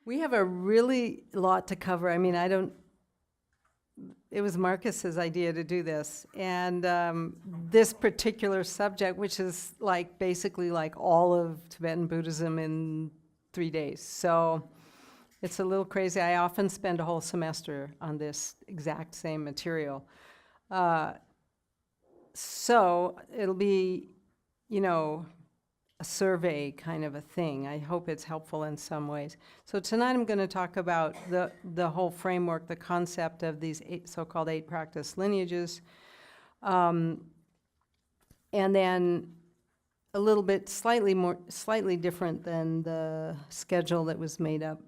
We have a really lot to cover. I mean, it was Marcus's idea to do this. And this particular subject, which is like basically like all of Tibetan Buddhism in 3 days. So it's a little crazy. I often spend a whole semester on this exact same material. So it'll be, you know, a survey kind of a thing. I hope it's helpful in some ways. So tonight I'm going to talk about the whole framework, the concept of these so-called 8 practice lineages. And then a little bit slightly different than the schedule that was made up.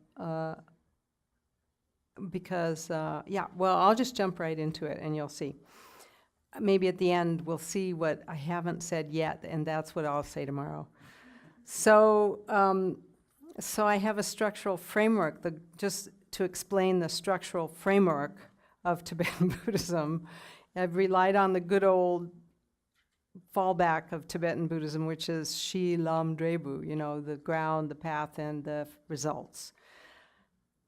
Because, yeah, well, I'll just jump right into it and you'll see. Maybe at the end we'll see what I haven't said yet, and that's what I'll say tomorrow. So, so I have a structural framework, just to explain the structural framework of Tibetan Buddhism. I've relied on the good old fallback of Tibetan Buddhism, which is Shi Lam Drebu, you know, the ground, the path, and the results.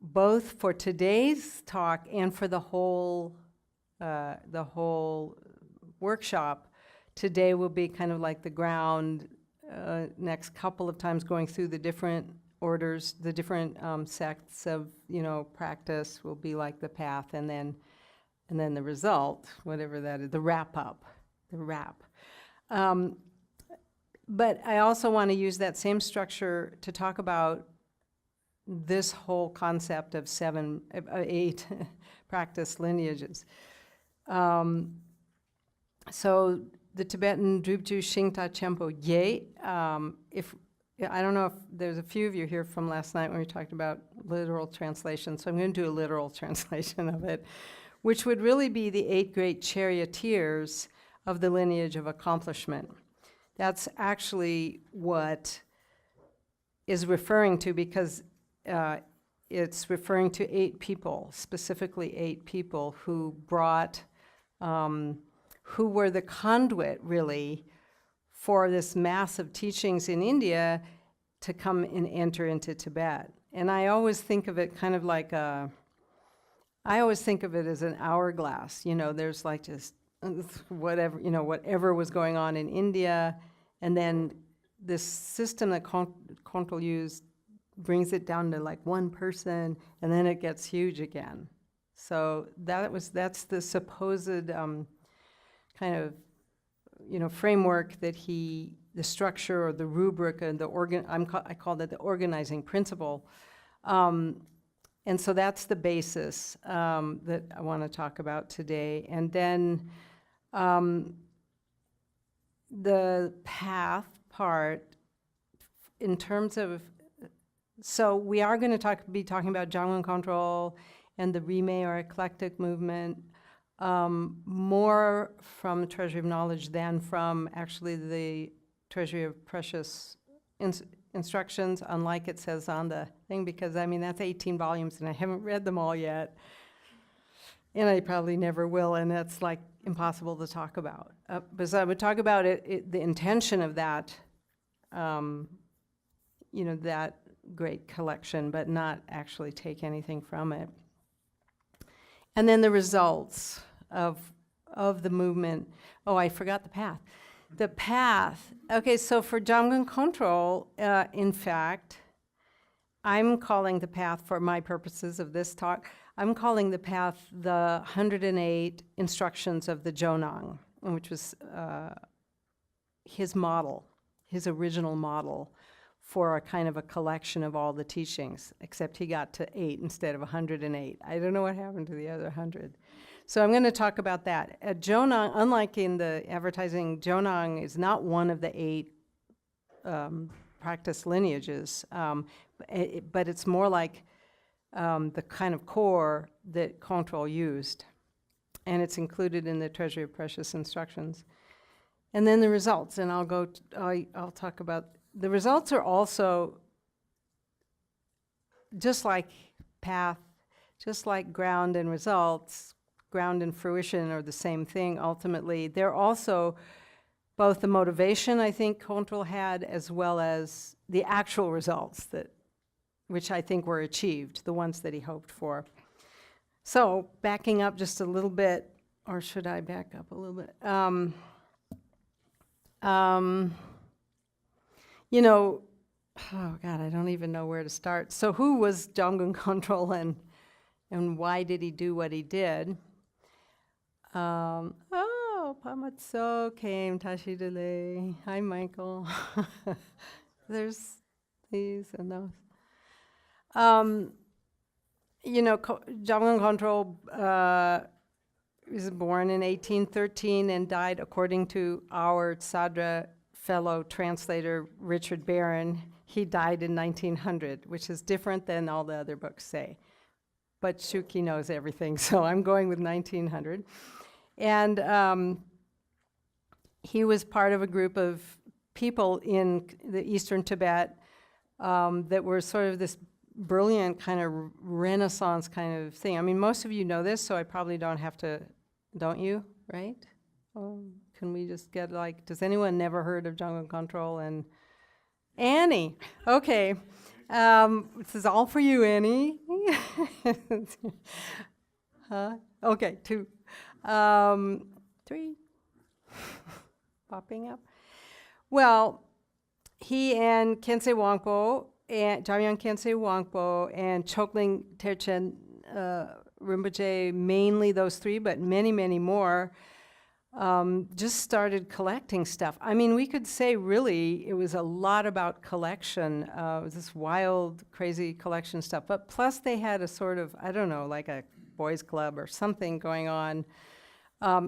Both for today's talk and for the whole workshop, today will be kind of like the ground. Next couple of times going through the different orders, the different sects of, you know, practice will be like the path, and then the result, whatever that is, the wrap. But I also want to use that same structure to talk about this whole concept of 8 practice lineages. So the Tibetan Drupju Shingta Chenpo Ye, I don't know if there's a few of you here from last night when we talked about literal translation, so I'm going to do a literal translation of it, which would really be the 8 great charioteers of the lineage of accomplishment. That's actually what is referring to, because it's referring to 8 people, specifically 8 people who brought, who were the conduit, really, for this massive teachings in India to come and enter into Tibet. And I always think of it kind of like I always think of it as an hourglass. You know, there's like just whatever, you know, whatever was going on in India, and then this system that Kongtrül used brings it down to like one person, and then it gets huge again. So that's the supposed kind of, you know, framework that the structure or the rubric and I call that the organizing principle. And so that's the basis that I want to talk about today. And then the path part, in terms of, so we are going to be talking about Jamgön Kongtrül and the Rime or eclectic movement, more from Treasury of Knowledge than from actually the Treasury of Precious Instructions, unlike it says on the thing, because I mean that's 18 volumes and I haven't read them all yet, and I probably never will, and that's like impossible to talk about. But I would talk about the intention of that, you know, that great collection, but not actually take anything from it. And then the results of the movement. Oh, I forgot the path. The path. Okay, so for Jamgön Kongtrül, in fact, I'm calling the path, for my purposes of this talk, I'm calling the path the 108 instructions of the Jonang, which was his model, his original model for a kind of a collection of all the teachings, except he got to 8 instead of 108. I don't know what happened to the other 100. So I'm going to talk about that. Jonang, unlike in the advertising, Jonang is not one of the 8 practice lineages, but it's more like the kind of core that Kongtrül used, and it's included in the Treasury of Precious Instructions. And then the results, and I'll talk about the results. Are also just like path, just like ground and results. Ground and fruition are the same thing ultimately. They're also both the motivation I think Kongtrül had, as well as the actual results that which I think were achieved, the ones that he hoped for. So backing up just a little bit, or should I back up a little bit? You know, oh God, I don't even know where to start. So who was Jamgön Kongtrül, and why did he do what he did? Oh, Pamatso came, Tashidale. Hi, Michael. There's these and those. You know, Jamgön Kongtrül was born in 1813 and died, according to our Sadra fellow translator, Richard Barron. He died in 1900, which is different than all the other books say. But Shuki knows everything, so I'm going with 1900. And he was part of a group of people in the Eastern Tibet that were sort of this brilliant kind of Renaissance kind of thing. I mean, most of you know this, so I probably don't have to, don't you, right? Can we just get like, does anyone never heard of Jamgön Kongtrül? And Annie, okay. This is all for you, Annie. Huh? Okay, 2. 3. Popping up. Well, he and Khyentse Wangpo, and Jamyang Khyentse Wangpo, and Chokling Terchen Rinpoche, mainly those 3, but many, many more, just started collecting stuff. I mean, we could say really it was a lot about collection. It was this wild, crazy collection stuff. But plus they had a sort of, I don't know, like a boys club or something going on,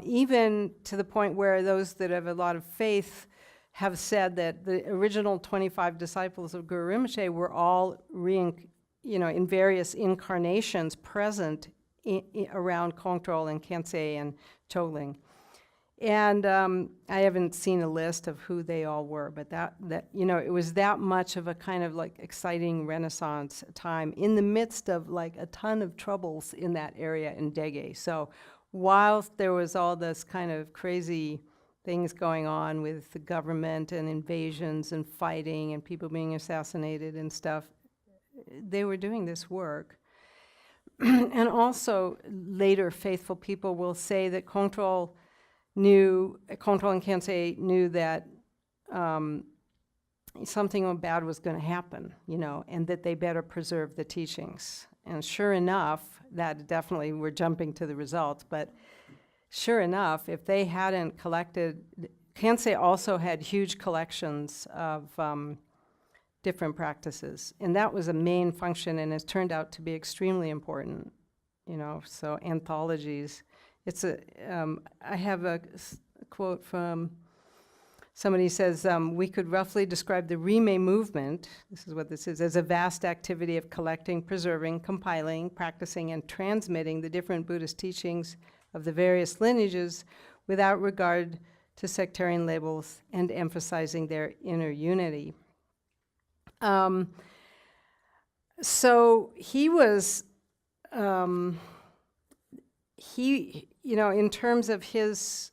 even to the point where those that have a lot of faith have said that the original 25 disciples of Guru Rinpoche were all, in various incarnations present around Kongtrül and Khyentse and Chokling. And I haven't seen a list of who they all were, but that it was that much of a kind of like exciting Renaissance time in the midst of like a ton of troubles in that area in Dege. So whilst there was all this kind of crazy things going on with the government and invasions and fighting and people being assassinated and stuff, they were doing this work. And also later faithful people will say that Kongtrül and Khyentse knew that something bad was going to happen, and that they better preserve the teachings. And sure enough, that definitely, we're jumping to the results, but sure enough, if they hadn't collected, Khyentse also had huge collections of different practices, and that was a main function, and it's turned out to be extremely important, so anthologies. I have a quote from somebody says, we could roughly describe the Rime movement, this is what this is, as a vast activity of collecting, preserving, compiling, practicing, and transmitting the different Buddhist teachings of the various lineages without regard to sectarian labels and emphasizing their inner unity. So he was, in terms of his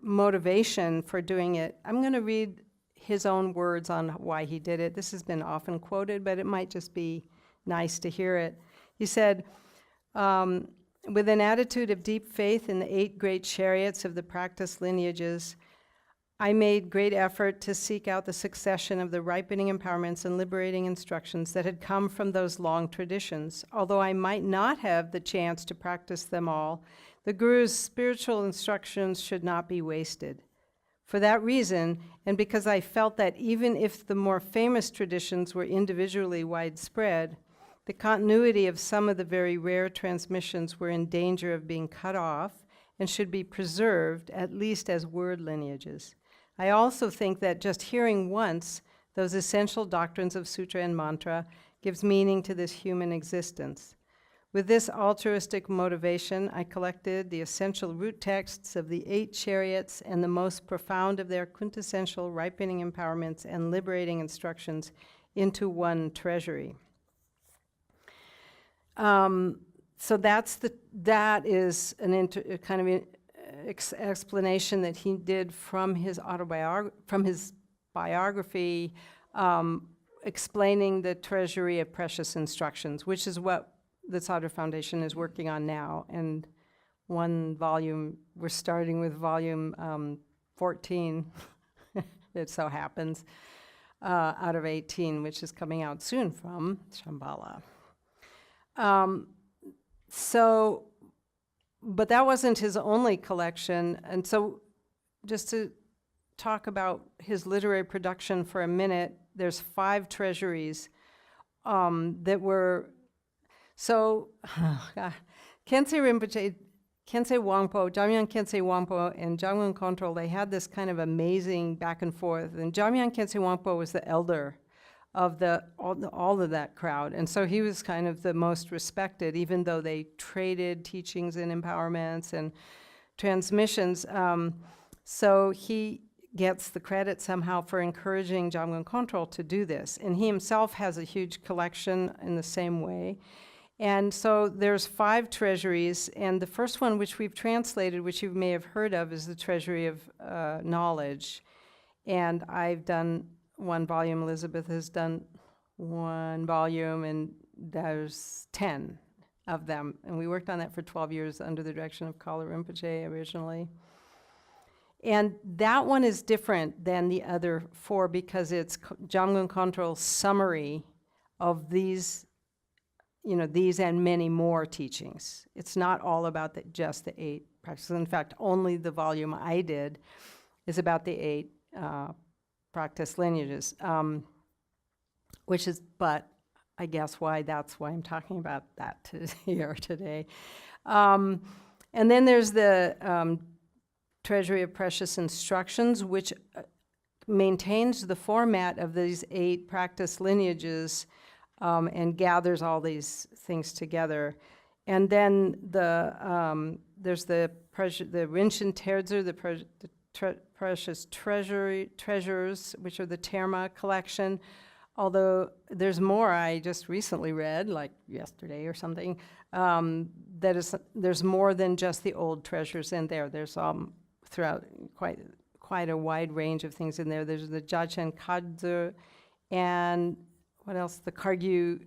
motivation for doing it, I'm going to read his own words on why he did it. This has been often quoted, but it might just be nice to hear it. He said, with an attitude of deep faith in the 8 great chariots of the practice lineages, I made great effort to seek out the succession of the ripening empowerments and liberating instructions that had come from those long traditions. Although I might not have the chance to practice them all, the Guru's spiritual instructions should not be wasted. For that reason, and because I felt that even if the more famous traditions were individually widespread, the continuity of some of the very rare transmissions were in danger of being cut off and should be preserved, at least as word lineages. I also think that just hearing once those essential doctrines of sutra and mantra gives meaning to this human existence. With this altruistic motivation, I collected the essential root texts of the 8 chariots and the most profound of their quintessential ripening empowerments and liberating instructions into one treasury. So that is kind of explanation that he did from his biography, explaining the treasury of precious instructions, which is what the Sadr Foundation is working on now. And one volume, we're starting with volume 14, it so happens, out of 18, which is coming out soon from Shambhala. But that wasn't his only collection. And so just to talk about his literary production for a minute, there's 5 treasuries that were, Khyentse Rinpoche, Khyentse Wangpo, Jamgön Khyentse Wangpo, and Jamgön Kongtrül, they had this kind of amazing back and forth. And Jamgön Khyentse Wangpo was the elder of all of that crowd. And so he was kind of the most respected, even though they traded teachings and empowerments and transmissions. So he gets the credit somehow for encouraging Jamgön Kongtrül to do this. And he himself has a huge collection in the same way. And so there's 5 treasuries, and the first one, which we've translated, which you may have heard of, is the Treasury of Knowledge. And I've done 1 volume, Elizabeth has done 1 volume, and there's 10 of them. And we worked on that for 12 years under the direction of Kala Rinpoche originally. And that one is different than the other 4 because it's Jamgön Kongtrül's summary of these, these and many more teachings. It's not all about just the 8 practices. In fact, only the volume I did is about the 8 practice lineages, which is, but I guess that's why I'm talking about that here today. And then there's the Treasury of Precious Instructions, which maintains the format of these 8 practice lineages and gathers all these things together. And then there's the Rinchen Terzer, the Precious Treasures, which are the Terma collection. Although there's more I just recently read, like yesterday or something, there's more than just the old treasures in there. There's throughout quite a wide range of things in there. There's the Jachen Kadzu, and what else? The Kargyu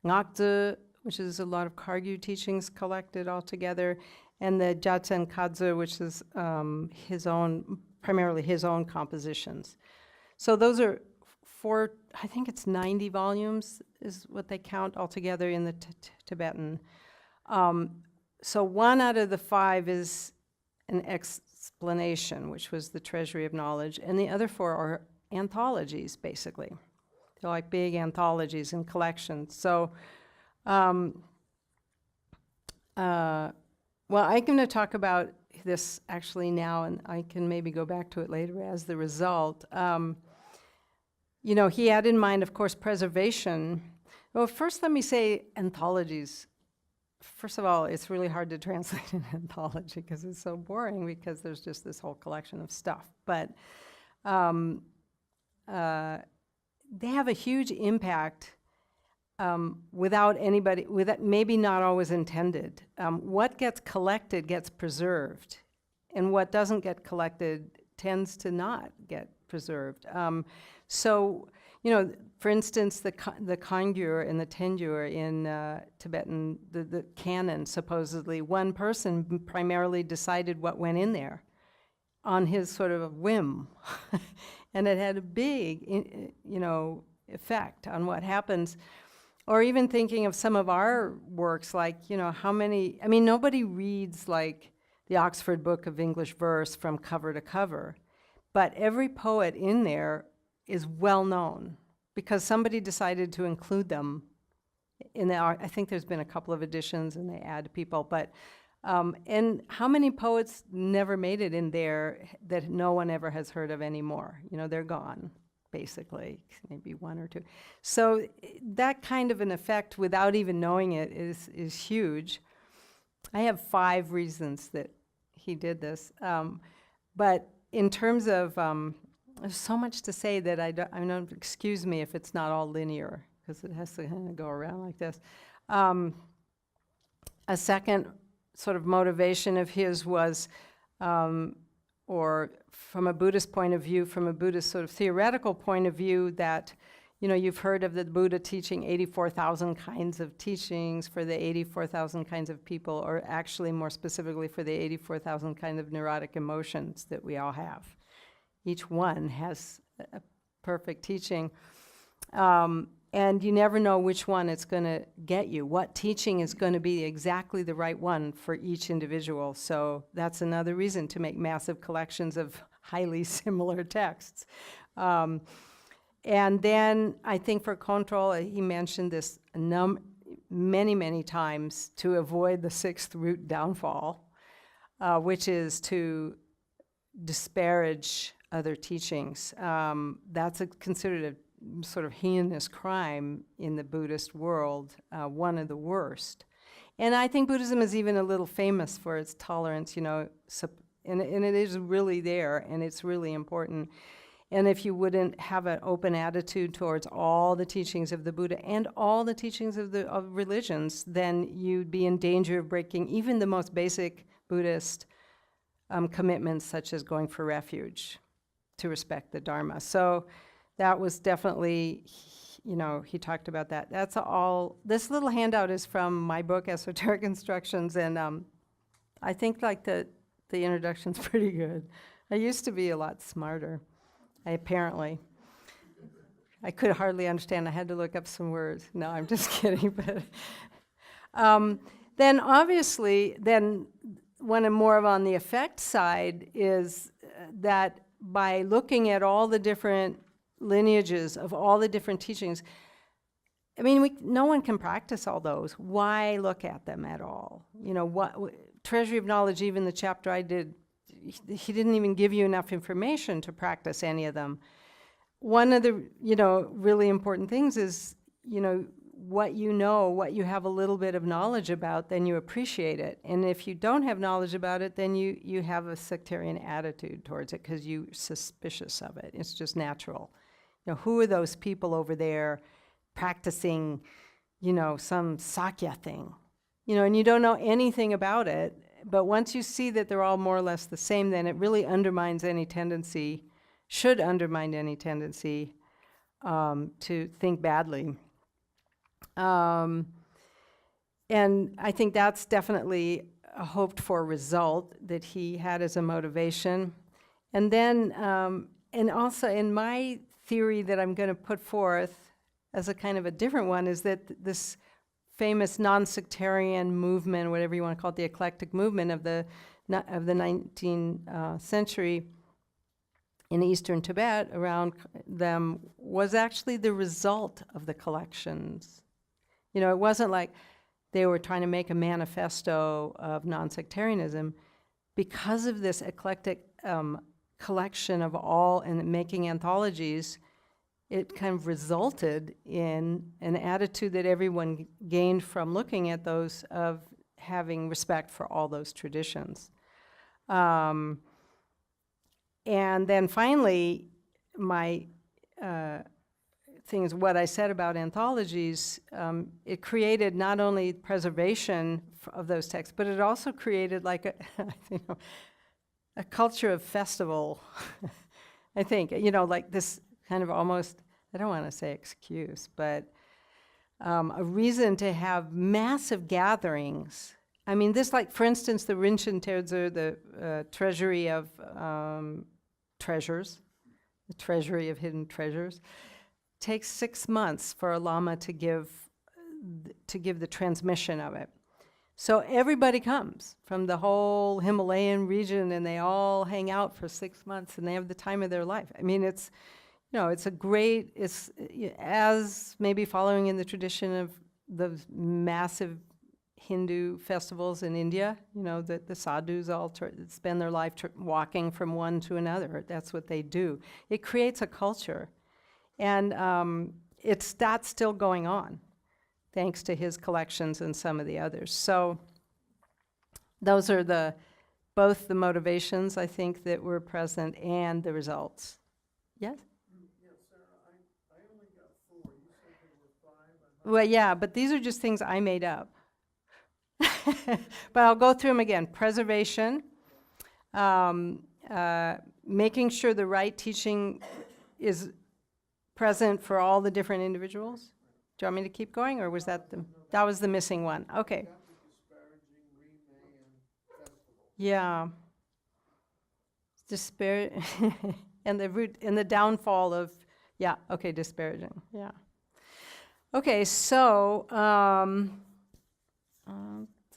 Ngakzu, which is a lot of Kargyu teachings collected all together, and the Jachen Kadzu, which is primarily his own compositions. So those are 4, I think it's 90 volumes is what they count altogether in the Tibetan. So 1 out of the 5 is an explanation, which was the Treasury of Knowledge, and the other 4 are anthologies, basically. They're like big anthologies and collections. So, well, I'm going to talk about this actually now, and I can maybe go back to it later as the result. He had in mind, of course, preservation. Well, first let me say anthologies. First of all, it's really hard to translate an anthology because it's so boring because there's just this whole collection of stuff. But they have a huge impact without maybe not always intended. What gets collected gets preserved, and what doesn't get collected tends to not get preserved. So, for instance, the Kongtrül and the Tengyur in Tibetan, the canon, supposedly, one person primarily decided what went in there on his sort of a whim. And it had a big, effect on what happens. Or even thinking of some of our works, like, nobody reads, like, the Oxford Book of English Verse from cover to cover. But every poet in there is well known because somebody decided to include them in the, I think there's been a couple of editions and they add people, but, and how many poets never made it in there that no one ever has heard of anymore? They're gone, basically, maybe 1 or 2. So that kind of an effect without even knowing it is huge. I have 5 reasons that he did this. But in terms of, there's so much to say that I don't, excuse me if it's not all linear, because it has to kind of go around like this. A second sort of motivation of his was or from a Buddhist point of view, from a Buddhist sort of theoretical point of view, that, you've heard of the Buddha teaching 84,000 kinds of teachings for the 84,000 kinds of people, or actually more specifically for the 84,000 kinds of neurotic emotions that we all have. Each one has a perfect teaching. And you never know which one it's going to get you. What teaching is going to be exactly the right one for each individual. So that's another reason to make massive collections of highly similar texts. And then I think for Kongtrül, he mentioned this many, many times, to avoid the sixth root downfall, which is to disparage other teachings. That's considered a sort of heinous crime in the Buddhist world, one of the worst. And I think Buddhism is even a little famous for its tolerance, and it is really there, and it's really important. And if you wouldn't have an open attitude towards all the teachings of the Buddha and all the teachings of religions, then you'd be in danger of breaking even the most basic Buddhist commitments, such as going for refuge, to respect the Dharma. So that was definitely, he talked about that. That's all. This little handout is from my book, Esoteric Instructions, and I think like the introduction's pretty good. I used to be a lot smarter. I could hardly understand. I had to look up some words. No, I'm just kidding. But then obviously, one and more of on the effect side is that by looking at all the different lineages of all the different teachings, I mean, no one can practice all those. Why look at them at all? Treasury of Knowledge, even the chapter I did, he didn't even give you enough information to practice any of them. One of the, really important things is, what you have a little bit of knowledge about, then you appreciate it. And if you don't have knowledge about it, then you have a sectarian attitude towards it because you're suspicious of it. It's just natural. Who are those people over there practicing, some Sakya thing? And you don't know anything about it, but once you see that they're all more or less the same, then it really should undermine any tendency to think badly. And I think that's definitely a hoped-for result that he had as a motivation. And then, and also in my theory that I'm going to put forth as a kind of a different one is that this famous non-sectarian movement, whatever you want to call it, the eclectic movement of the 19th century in eastern Tibet around them was actually the result of the collections. It wasn't like they were trying to make a manifesto of non-sectarianism. Because of this eclectic collection of all and making anthologies, it kind of resulted in an attitude that everyone gained from looking at those of having respect for all those traditions. And then finally, my thing is what I said about anthologies, it created not only preservation of those texts, but it also created like a culture of festival, I think, like this kind of almost, I don't want to say excuse, but a reason to have massive gatherings. I mean, this, like, for instance, the Rinchen Terzer, the treasury of treasures, the treasury of hidden treasures, takes 6 months for a Lama to give the transmission of it. So everybody comes from the whole Himalayan region, and they all hang out for 6 months, and they have the time of their life. I mean, it's as maybe following in the tradition of the massive Hindu festivals in India, that the sadhus all spend their life walking from one to another. That's what they do. It creates a culture. And that's still going on, thanks to his collections and some of the others. So those are both the motivations, I think, that were present and the results. Yes? Yes, Sarah, I only got 4. You said there were 5. Well, yeah, but these are just things I made up. But I'll go through them again. Preservation, making sure the right teaching is present for all the different individuals. Do you want me to keep going, or was that that was the missing one? Okay. Got the disparaging, Rime, and festival. Yeah. And the root and the downfall of, yeah, okay, disparaging, yeah. Okay, so,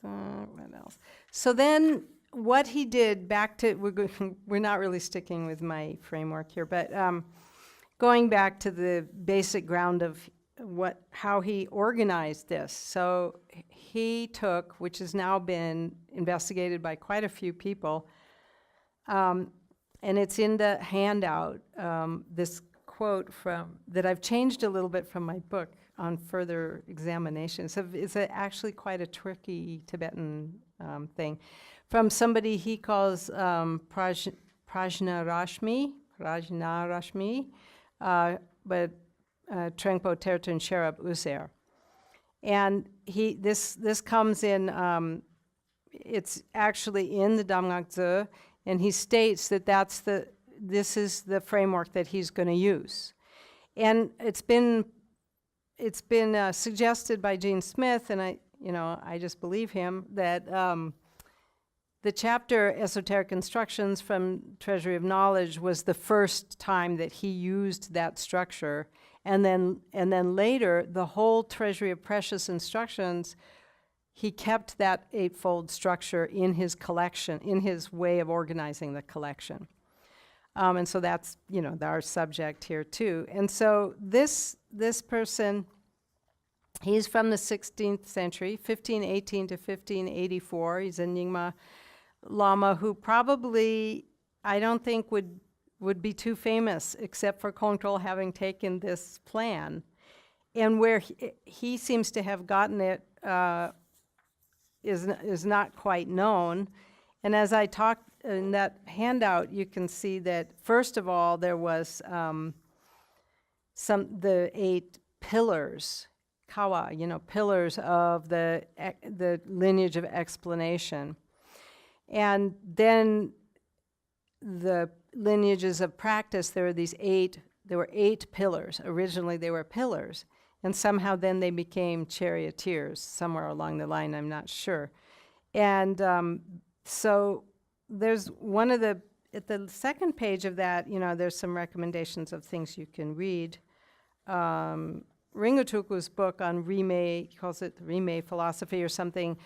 what else? So then what he did back to, we're not really sticking with my framework here, but going back to the basic ground of how he organized this. So he took, which has now been investigated by quite a few people, and it's in the handout, this quote that I've changed a little bit from my book on further examination. So it's actually quite a tricky Tibetan thing. From somebody he calls Prajnarashmi, but Trengpo Tertun Sherab User. And this comes in, it's actually in the Damgak and he states that this is the framework that he's going to use. And it's been suggested by Gene Smith, and I just believe him, that the chapter Esoteric Instructions from Treasury of Knowledge was the first time that he used that structure, and then later the whole Treasury of Precious Instructions, he kept that eightfold structure in his collection, in his way of organizing the collection. And so that's, our subject here too. And so this person, he's from the 16th century, 1518 to 1584. He's a Nyingma Lama who probably, I don't think would be too famous except for Kongtrül having taken this plan. And where he seems to have gotten it is not quite known. And as I talked in that handout, you can see that first of all there was the 8 pillars, kawa, pillars of the lineage of explanation, and then the lineages of practice. There were 8 pillars. Originally they were pillars, and somehow then they became charioteers somewhere along the line. I'm not sure, and so. There's at the second page of that, there's some recommendations of things you can read. Rinpoche's book on Rime, he calls it Rime philosophy or something,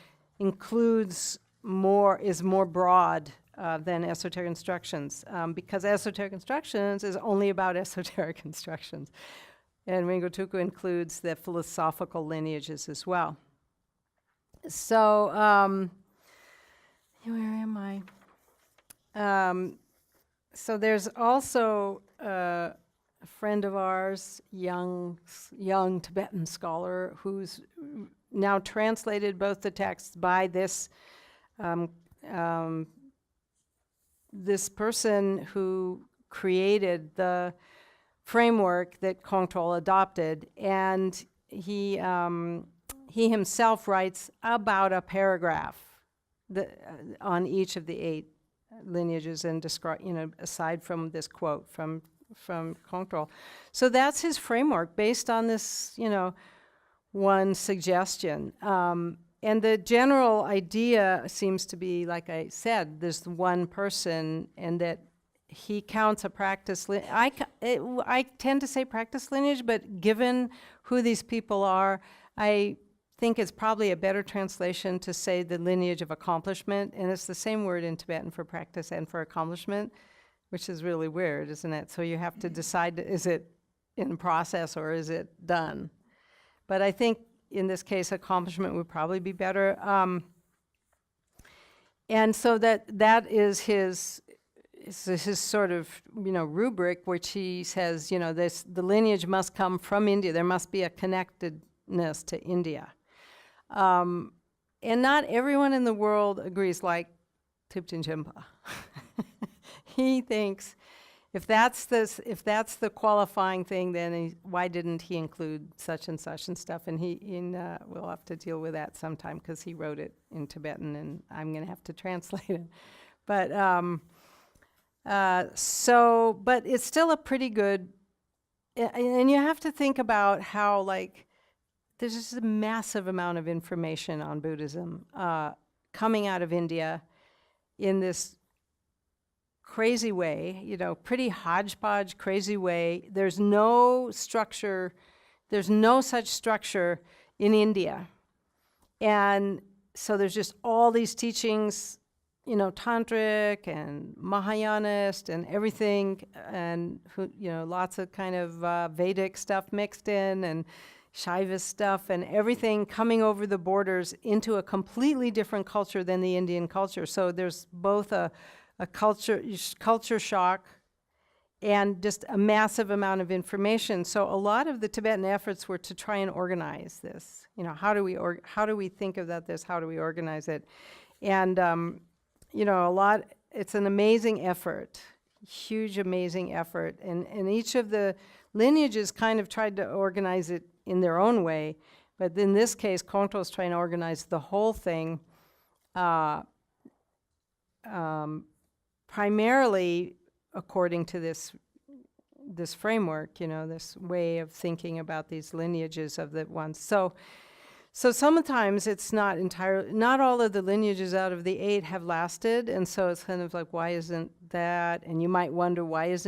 is more broad than Esoteric Instructions, because Esoteric Instructions is only about esoteric instructions. And Rinpoche includes the philosophical lineages as well. So, where am I? So there's also a friend of ours, young Tibetan scholar, who's now translated both the texts by this person who created the framework that Kongtrül adopted, and he himself writes about a paragraph on each of the 8 lineages and describe, aside from this quote from Kongtrül. So that's his framework based on this, one suggestion. And the general idea seems to be, like I said, there's one person, and that he counts a practice. I tend to say practice lineage, but given who these people are, I think it's probably a better translation to say the lineage of accomplishment, and it's the same word in Tibetan for practice and for accomplishment, which is really weird, isn't it? So you have to decide, is it in process or is it done? But I think in this case, accomplishment would probably be better. And so that is his sort of, rubric, which he says, the lineage must come from India. There must be a connectedness to India. And not everyone in the world agrees, like Thubten Jinpa. He thinks if that's the qualifying thing, then why didn't he include such and stuff? And we'll have to deal with that sometime, because he wrote it in Tibetan, and I'm going to have to translate it. But But it's still a pretty good, and you have to think about how, like, there's just a massive amount of information on Buddhism coming out of India in this crazy way, pretty hodgepodge, crazy way. There's no structure, there's no such structure in India. And so there's just all these teachings, tantric and Mahayanist and everything, and lots of kind of Vedic stuff mixed in, and Shaiva stuff, and everything coming over the borders into a completely different culture than the Indian culture. So there's both a culture shock and just a massive amount of information. So a lot of the Tibetan efforts were to try and organize this. How do we think about this? How do we organize it? And it's an amazing effort, huge, amazing effort. And each of the lineages kind of tried to organize it in their own way. But in this case, Kongtrül is trying to organize the whole thing primarily according to this framework, this way of thinking about these lineages of the ones. So sometimes it's not all of the lineages out of the 8 have lasted, and so it's kind of like, why isn't that? And you might wonder, where's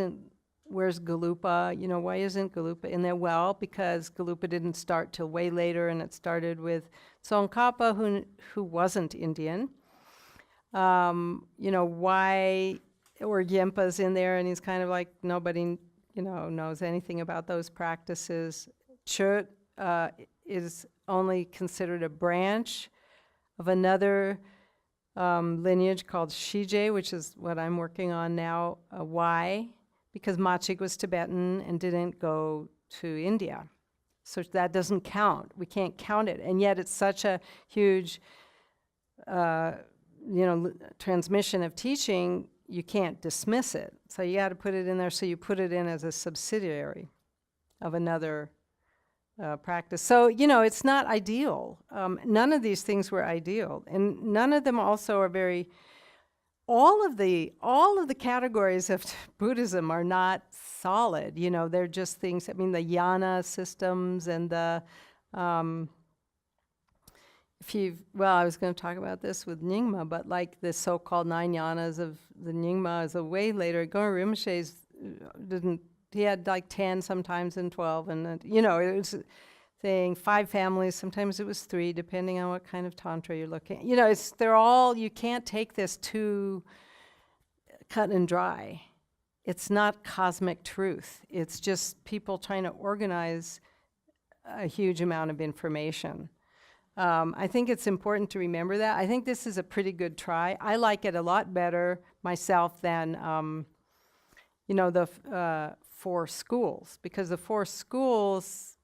Galupa? Why isn't Galupa in there? Well, because Galupa didn't start till way later, and it started with Tsongkhapa, who wasn't Indian. Why, or Yempa's in there, and he's kind of like, nobody, knows anything about those practices. Chut is only considered a branch of another lineage called Shije, which is what I'm working on now. Why? Because Machig was Tibetan and didn't go to India. So that doesn't count. We can't count it. And yet it's such a huge transmission of teaching, you can't dismiss it. So you got to put it in there, so you put it in as a subsidiary of another practice. So, it's not ideal. None of these things were ideal. And none of them also are very, all of the categories of Buddhism are not solid. They're just things, the yana systems and the, I was going to talk about this with Nyingma, but like the so-called 9 yanas of the Nyingma is a way later. Gorin Rinpoche's he had like 10 sometimes and 12, and it was a thing, 5 families, sometimes it was 3, depending on what kind of tantra you're looking at. They're all, you can't take this too cut and dry. It's not cosmic truth. It's just people trying to organize a huge amount of information. I think it's important to remember that. I think this is a pretty good try. I like it a lot better myself than, the 4 schools, because the 4 schools,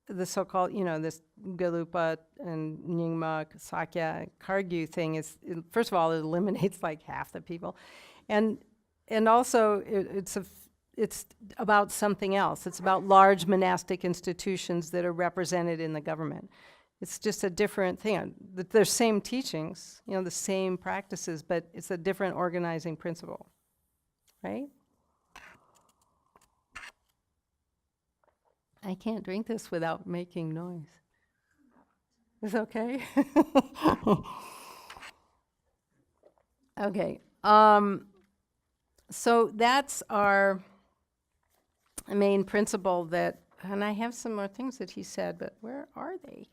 the so-called, this Galupa and Nyingma, Sakya, Khargyu thing is, first of all, it eliminates like half the people, and also it's about something else. It's about large monastic institutions that are represented in the government. It's just a different thing. They're same teachings, the same practices, but it's a different organizing principle, right? I can't drink this without making noise. Is it okay? Okay. So that's our main principle and I have some more things that he said, but where are they?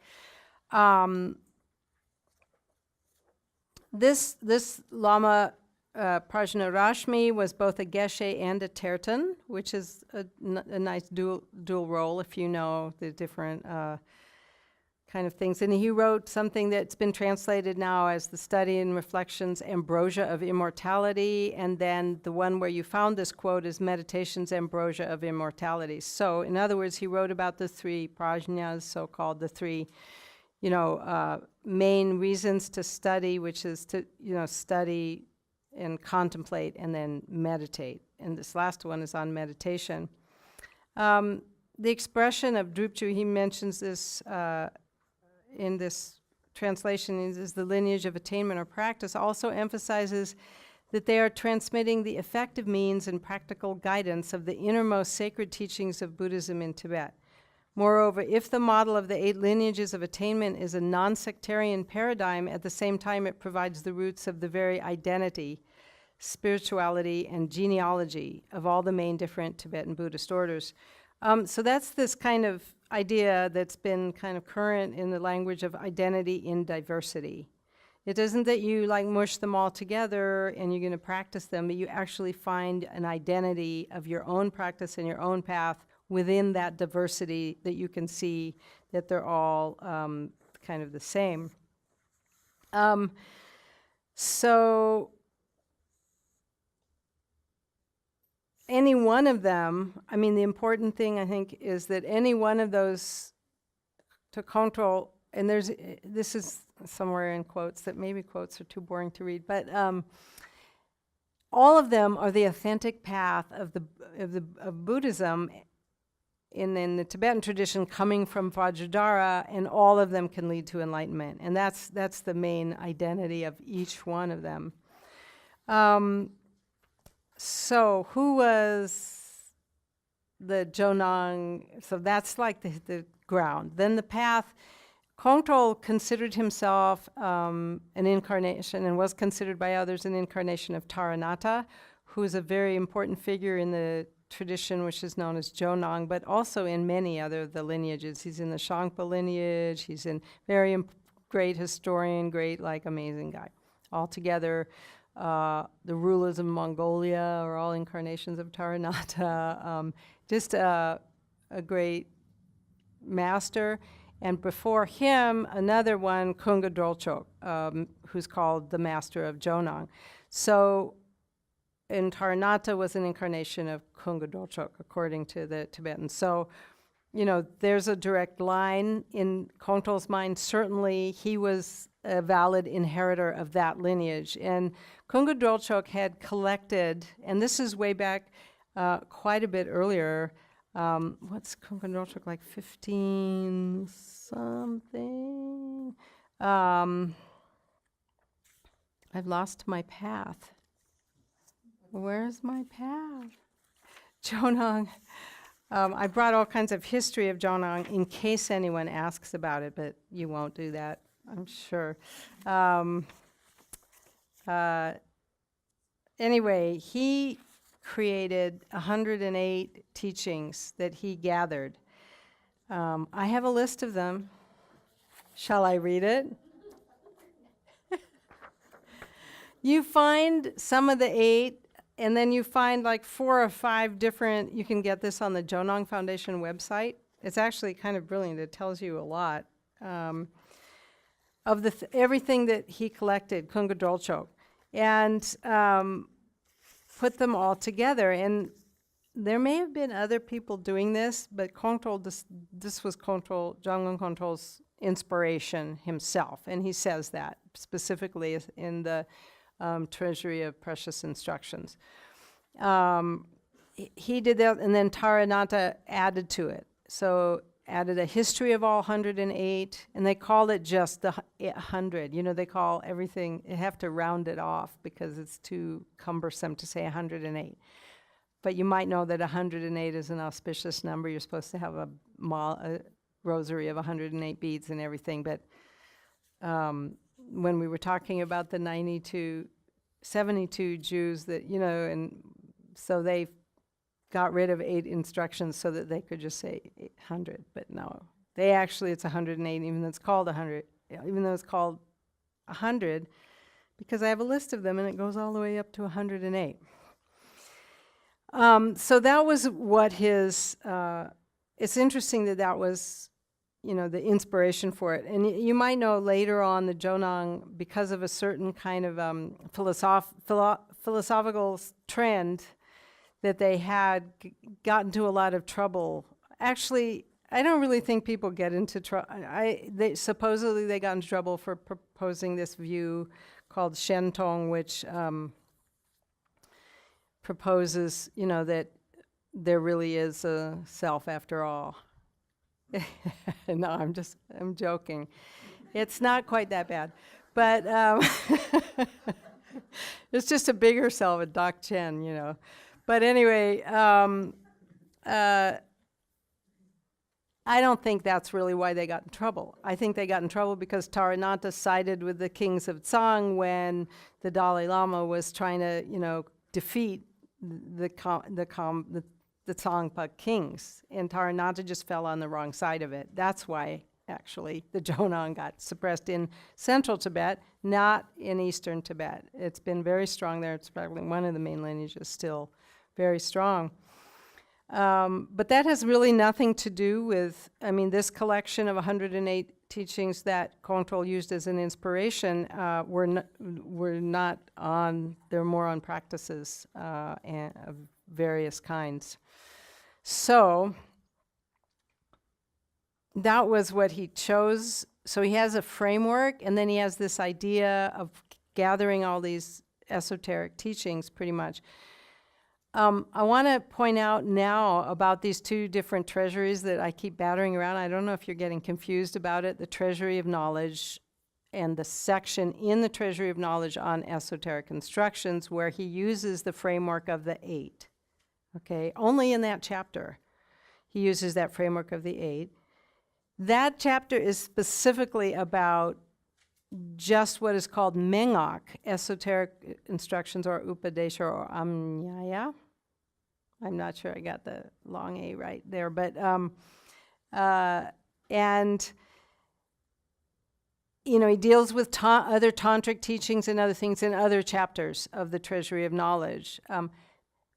This Lama Prajnarashmi was both a Geshe and a Tertan, which is a nice dual role if you know the different kind of things. And he wrote something that's been translated now as the Study and Reflections Ambrosia of Immortality, and then the one where you found this quote is Meditations Ambrosia of Immortality. So in other words, he wrote about the 3 prajnas, so-called the 3 main reasons to study, which is to study and contemplate and then meditate. And this last one is on meditation. The expression of Drupchu, he mentions this in this translation, is the lineage of attainment or practice, also emphasizes that they are transmitting the effective means and practical guidance of the innermost sacred teachings of Buddhism in Tibet. Moreover, if the model of the 8 lineages of attainment is a non-sectarian paradigm, at the same time it provides the roots of the very identity, spirituality, and genealogy of all the main different Tibetan Buddhist orders. So that's this kind of idea that's been kind of current in the language of identity in diversity. It isn't that you like mush them all together and you're going to practice them, but you actually find an identity of your own practice and your own path within that diversity that you can see that they're all kind of the same. So any one of them, I mean, the important thing I think is that any one of those to Kongtrül, and this is somewhere in quotes that maybe quotes are too boring to read, but all of them are the authentic path of Buddhism in the Tibetan tradition coming from Vajradhara, and all of them can lead to enlightenment. And that's the main identity of each one of them. So who was the Jonang? So that's like the ground. Then the path, Kongtrül considered himself an incarnation, and was considered by others an incarnation of Taranatha, who is a very important figure in the tradition which is known as Jonang, but also in many other of the lineages. He's in the Shangpa lineage, he's in very great historian, great, like, amazing guy. Altogether, the rulers of Mongolia are all incarnations of Taranatha. Just a great master. And before him, another one, Kongtrül, who's called the master of Jonang. So, and Taranatha was an incarnation of Kongtrül, according to the Tibetans. So, you know, there's a direct line in Kongtrül's mind. Certainly, he was a valid inheritor of that lineage. And Kongtrül had collected, and this is way back quite a bit earlier. What's Kongtrül, like 15 something? I've lost my path. Where's my path? Jonang. I brought all kinds of history of Jonang in case anyone asks about it, but you won't do that, I'm sure. Anyway, he created 108 teachings that he gathered. I have a list of them. Shall I read it? You find some of the 8, and then you find like 4 or 5 different, you can get this on the Jonang Foundation website. It's actually kind of brilliant. It tells you a lot of everything that he collected, Kongtrül, and put them all together. And there may have been other people doing this, but Kongtrül, this was Jamgön Kongtrül's inspiration himself, and he says that specifically in the Treasury of Precious Instructions. He did that, and then Taranatha added to it. So added a history of all 108, and they call it just the 100. You know, they call everything, you have to round it off because it's too cumbersome to say 108. But you might know that 108 is an auspicious number. You're supposed to have a rosary of 108 beads and everything, but when we were talking about the 72 Jews that, you know, and so they got rid of 8 instructions so that they could just say 800, but no. It's 108, even though it's called 100, even though it's called 100, because I have a list of them and it goes all the way up to 108. So that was what his, it's interesting that was, you know, the inspiration for it. And you might know later on the Jonang, because of a certain kind of philosophical trend, that they had gotten into a lot of trouble. Actually, I don't really think people get into trouble. Supposedly they got into trouble for proposing this view called Shentong, which proposes, you know, that there really is a self after all. No, I'm joking. It's not quite that bad. But It's just a bigger cell with Doc Chen, you know. But anyway, I don't think that's really why they got in trouble. I think they got in trouble because Taranaka sided with the kings of Tsang when the Dalai Lama was trying to, you know, defeat the Tsangpa kings, and Taranaka just fell on the wrong side of it. That's why, actually, the Jonang got suppressed in central Tibet, not in eastern Tibet. It's been very strong there. It's probably one of the main lineages still very strong. But that has really nothing to do with, I mean, this collection of 108 teachings that Kongtrül used as an inspiration were not on, they're more on practices of various kinds. So that was what he chose. So he has a framework, and then he has this idea of gathering all these esoteric teachings, pretty much. I want to point out now about these two different treasuries that I keep battering around. I don't know if you're getting confused about it. The Treasury of Knowledge and the section in the Treasury of Knowledge on esoteric instructions, where he uses the framework of the 8. Okay, only in that chapter he uses that framework of the 8. That chapter is specifically about just what is called Mengok, esoteric instructions, or Upadesha, or Amnyaya. I'm not sure I got the long A right there, but and you know, he deals with other tantric teachings and other things in other chapters of the Treasury of Knowledge.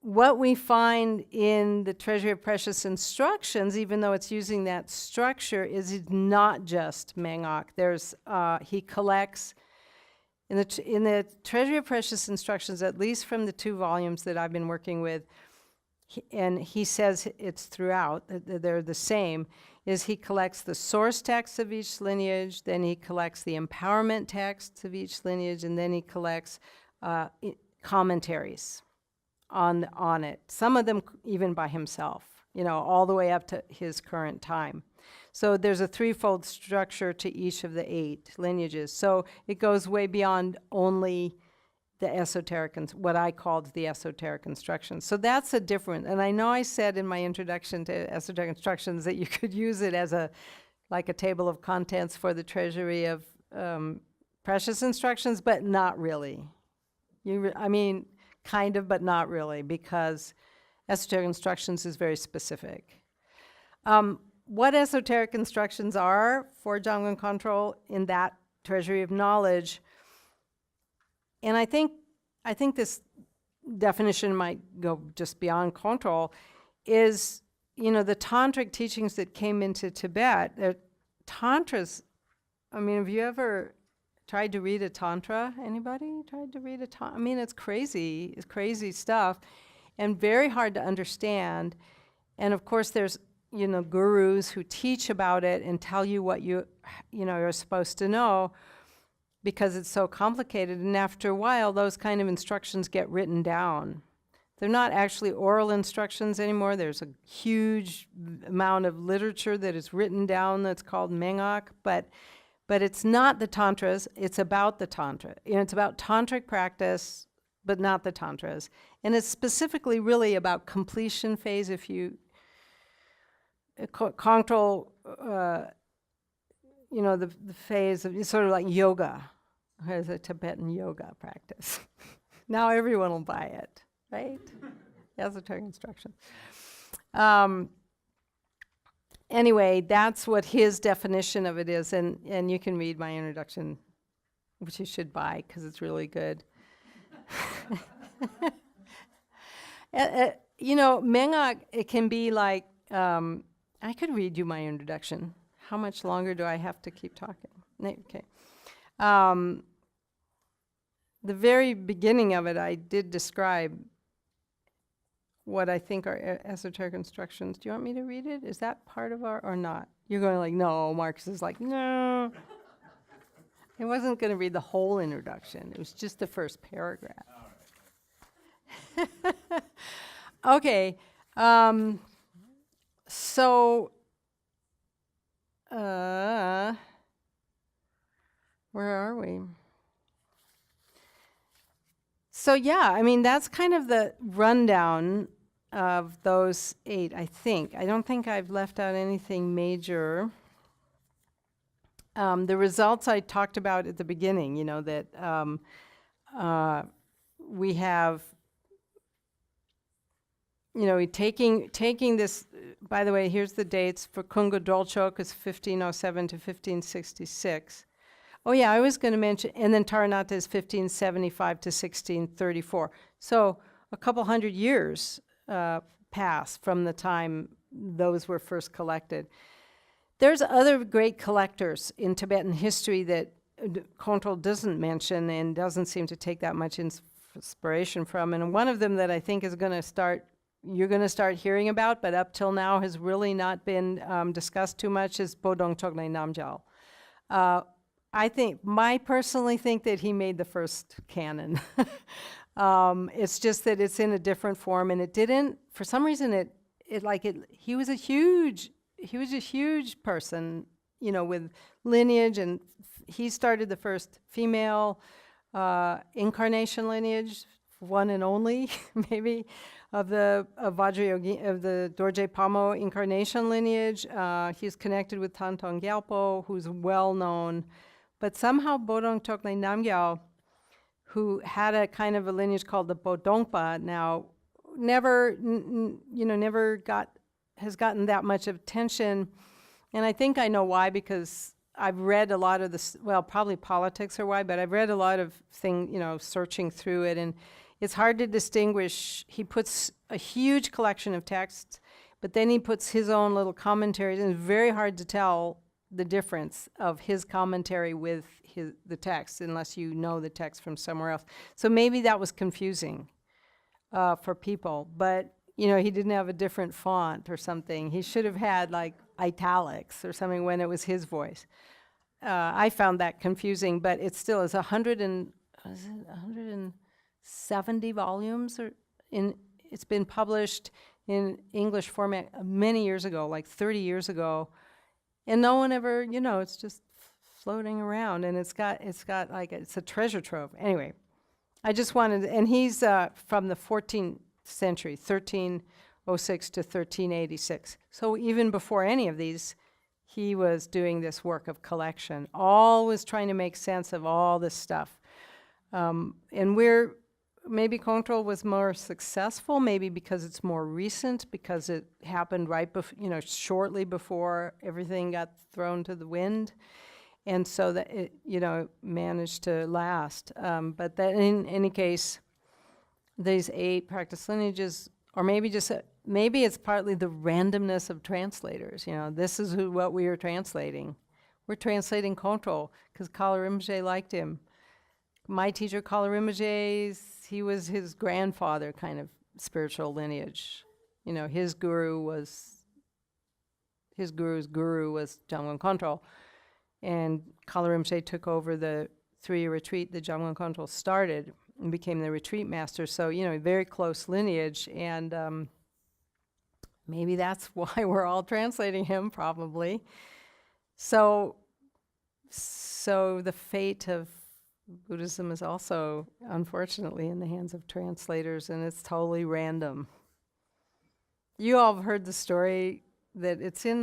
What we find in the Treasury of Precious Instructions, even though it's using that structure, is it's not just Mengok. There's he collects in the Treasury of Precious Instructions, at least from the 2 volumes that I've been working with, and he says it's throughout, they're the same, is he collects the source texts of each lineage, then he collects the empowerment texts of each lineage, and then he collects commentaries on it, some of them even by himself, you know, all the way up to his current time. So there's a 3-fold structure to each of the 8 lineages. So it goes way beyond only the esoteric, what I called the esoteric instructions. So that's a different, and I know I said in my introduction to esoteric instructions that you could use it as like a table of contents for the Treasury of Precious Instructions, but not really. I mean, kind of, but not really, because esoteric instructions is very specific. What esoteric instructions are for Jamgön Kongtrül in that Treasury of Knowledge, and I think this definition might go just beyond Kongtrül, is, you know, the tantric teachings that came into Tibet. Tantras, I mean, have you ever tried to read a tantra? Anybody tried to read a tantra? I mean, it's crazy stuff, and very hard to understand. And of course, there's, you know, gurus who teach about it and tell you what you know, you're supposed to know, because it's so complicated. And after a while, those kind of instructions get written down. They're not actually oral instructions anymore. There's a huge amount of literature that is written down that's called Mengok, but it's not the tantras, it's about the tantra. You know, it's about tantric practice, but not the tantras. And it's specifically really about completion phase. If you, Kongtrül, you know, the phase of, it's sort of like yoga, as a Tibetan yoga practice. Now everyone will buy it, right? Esoteric instruction. Anyway, that's what his definition of it is, and you can read my introduction, which you should buy because it's really good. You know, Mengok, it can be like, I could read you my introduction. How much longer do I have to keep talking? Okay. The very beginning of it, I did describe what I think are esoteric instructions. Do you want me to read it? Is that part of our, or not? You're going like, no. Marcus is like, no. I wasn't going to read the whole introduction. It was just the first paragraph. Okay. So, where are we? So yeah, I mean, that's kind of the rundown of those 8, I think. I don't think I've left out anything major. The results I talked about at the beginning, you know, that we have, you know, taking this, by the way, here's the dates for Kunga Dolchok is 1507 to 1566. Oh yeah, I was going to mention, and then Taranata is 1575 to 1634. So a couple hundred years pass from the time those were first collected. There's other great collectors in Tibetan history that Kongtrül doesn't mention and doesn't seem to take that much inspiration from. And one of them that I think is going to start, you're going to start hearing about, but up till now has really not been discussed too much, is Bodong Chokley Namgyal. I personally think that he made the first canon. It's just that it's in a different form, and it didn't, for some reason, he was a huge person, you know, with lineage, and he started the first female incarnation lineage, one and only, maybe, of the Dorje Pamo incarnation lineage. He's connected with Tantong Gyalpo, who's well known. But somehow Bodong Chokley Namgyal, who had a kind of a lineage called the Bodongpa, now has gotten that much attention. And I think I know why, because I've read a lot of this, well, probably politics are why, but I've read a lot of searching through it, and it's hard to distinguish. He puts a huge collection of texts, but then he puts his own little commentaries, and it's very hard to tell the difference of his commentary with the text, unless you know the text from somewhere else. So maybe that was confusing for people, but you know, he didn't have a different font or something. He should have had like italics or something when it was his voice. I found that confusing, but it still is 170 volumes, it's been published in English format many years ago, like 30 years ago. And no one ever, you know, it's just floating around, and it's got like, it's a treasure trove. Anyway, I just wanted, and he's from the 14th century, 1306 to 1386. So even before any of these, he was doing this work of collection, always trying to make sense of all this stuff. And maybe Kongtrül was more successful, maybe because it's more recent, because it happened right before, you know, shortly before everything got thrown to the wind. And so that it, you know, managed to last. But that in any case, these 8 practice lineages, or maybe maybe it's partly the randomness of translators. You know, this is what we are translating. We're translating Kongtrül because Kala Rinpoche liked him. My teacher, Kala Rinpoche, he was his grandfather kind of spiritual lineage. You know, his guru's guru was Jamgön Kongtrül, and Kala Rinpoche took over the 3-year retreat that Jamgön Kongtrül started and became the retreat master. So, you know, very close lineage, and maybe that's why we're all translating him, probably. So the fate of Buddhism is also, unfortunately, in the hands of translators, and it's totally random. You all have heard the story that it's in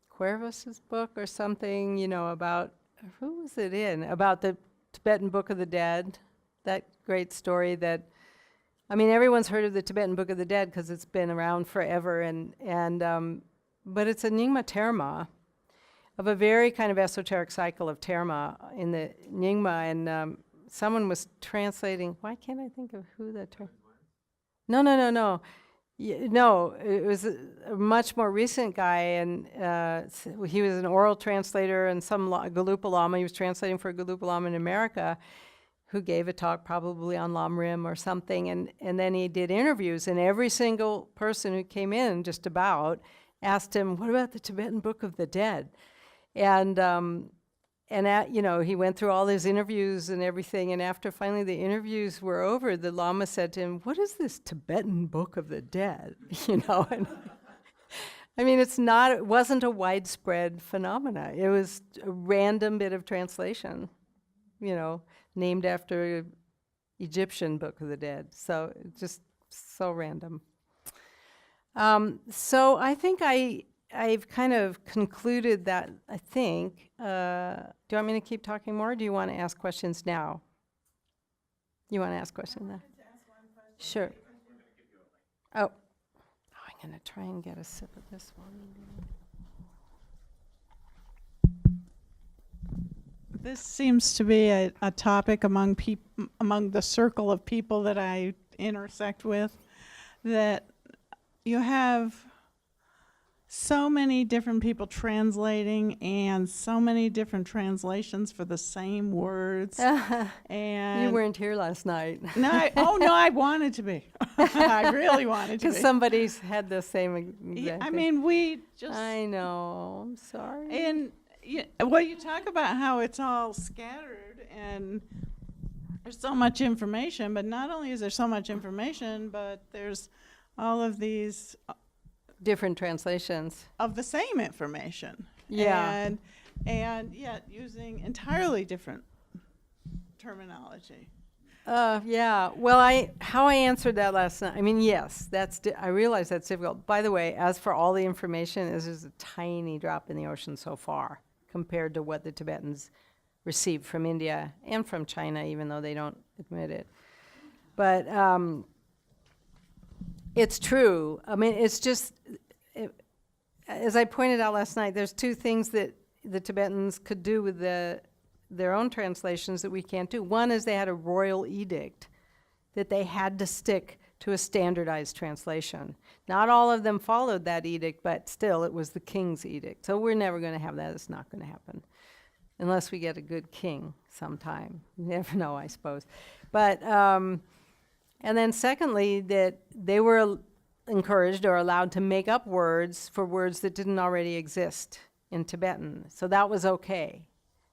Cuervas's book or something, you know, about, who was it in? About the Tibetan Book of the Dead, that great story that, I mean, everyone's heard of the Tibetan Book of the Dead because it's been around forever, but it's a Nyingma Terma of a very kind of esoteric cycle of Terma in the Nyingma, and someone was translating, why can't I think of who that No, it was a much more recent guy, and he was an oral translator, and some Galupa Lama, he was translating for a Galupa Lama in America, who gave a talk probably on Lam Rim or something, and then he did interviews, and every single person who came in just about asked him, what about the Tibetan Book of the Dead? And you know, he went through all his interviews and everything, and after finally the interviews were over, the Lama said to him, what is this Tibetan Book of the Dead? You know, and I mean, it wasn't a widespread phenomena. It was a random bit of translation, you know, named after Egyptian Book of the Dead. So it's just so random. So I think I've kind of concluded that, I think. Do you want me to keep talking more, or do you want to ask questions now? You want to ask questions now? Sure. Oh, I'm going to try and get a sip of this one. This seems to be a topic among the circle of people that I intersect with, that you have so many different people translating and so many different translations for the same words. And You weren't here last night. no, I wanted to be. I really wanted to Because be. somebody's had the same Yeah, exact I thing. mean, we just I know. I'm sorry. and well, you talk about how it's all scattered and there's so much information, but not only is there so much information, but there's all of these Different translations. of the same information. Yeah. And yet using entirely different terminology. Yeah. Well, how I answered that last night. I mean, yes, I realize that's difficult. By the way, as for all the information, this is a tiny drop in the ocean so far compared to what the Tibetans received from India and from China, even though they don't admit it. But it's true. I mean, it's just, as I pointed out last night, there's two things that the Tibetans could do with their own translations that we can't do. One is they had a royal edict that they had to stick to a standardized translation. Not all of them followed that edict, but still it was the king's edict. So we're never going to have that. It's not going to happen unless we get a good king sometime. You never know, I suppose. But, and then secondly, that they were encouraged or allowed to make up words for words that didn't already exist in Tibetan. So that was okay.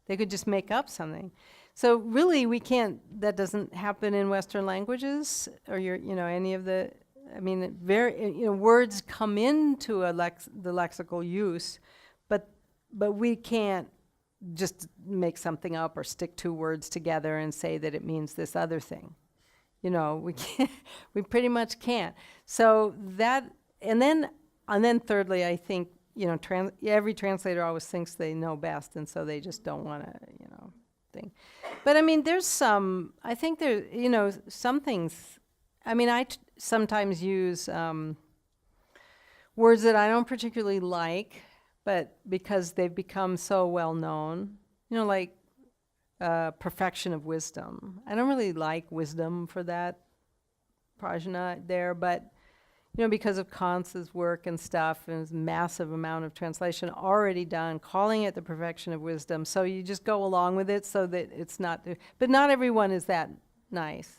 They could just make up something. So really, we can't, that doesn't happen in Western languages or any of the, I mean, words come into the lexical use, but we can't just make something up or stick two words together and say that it means this other thing. We can't, we pretty much can't. So that, and then thirdly, I think, every translator always thinks they know best, and so they just don't want to, thing. But I mean, I think there, some things, I mean, I sometimes use words that I don't particularly like, but because they've become so well known, like perfection of wisdom. I don't really like wisdom for that prajna there, but because of Kant's work and stuff, and his massive amount of translation already done, calling it the perfection of wisdom. So you just go along with it so that it's not, but not everyone is that nice.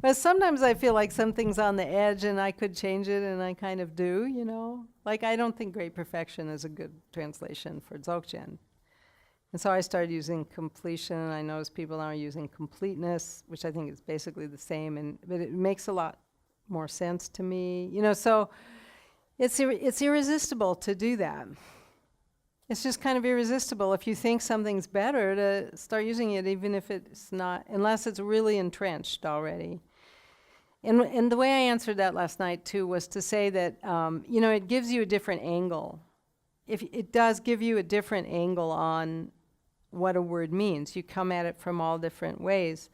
But sometimes I feel like something's on the edge and I could change it, and I kind of do, Like, I don't think great perfection is a good translation for Dzogchen. And so I started using completion, and I noticed people are using completeness, which I think is basically the same, but it makes a lot more sense to me. So it's irresistible to do that. It's just kind of irresistible if you think something's better to start using it, even if it's not, unless it's really entrenched already. And the way I answered that last night, too, was to say that, it gives you a different angle. If it does give you a different angle on what a word means. You come at it from all different ways.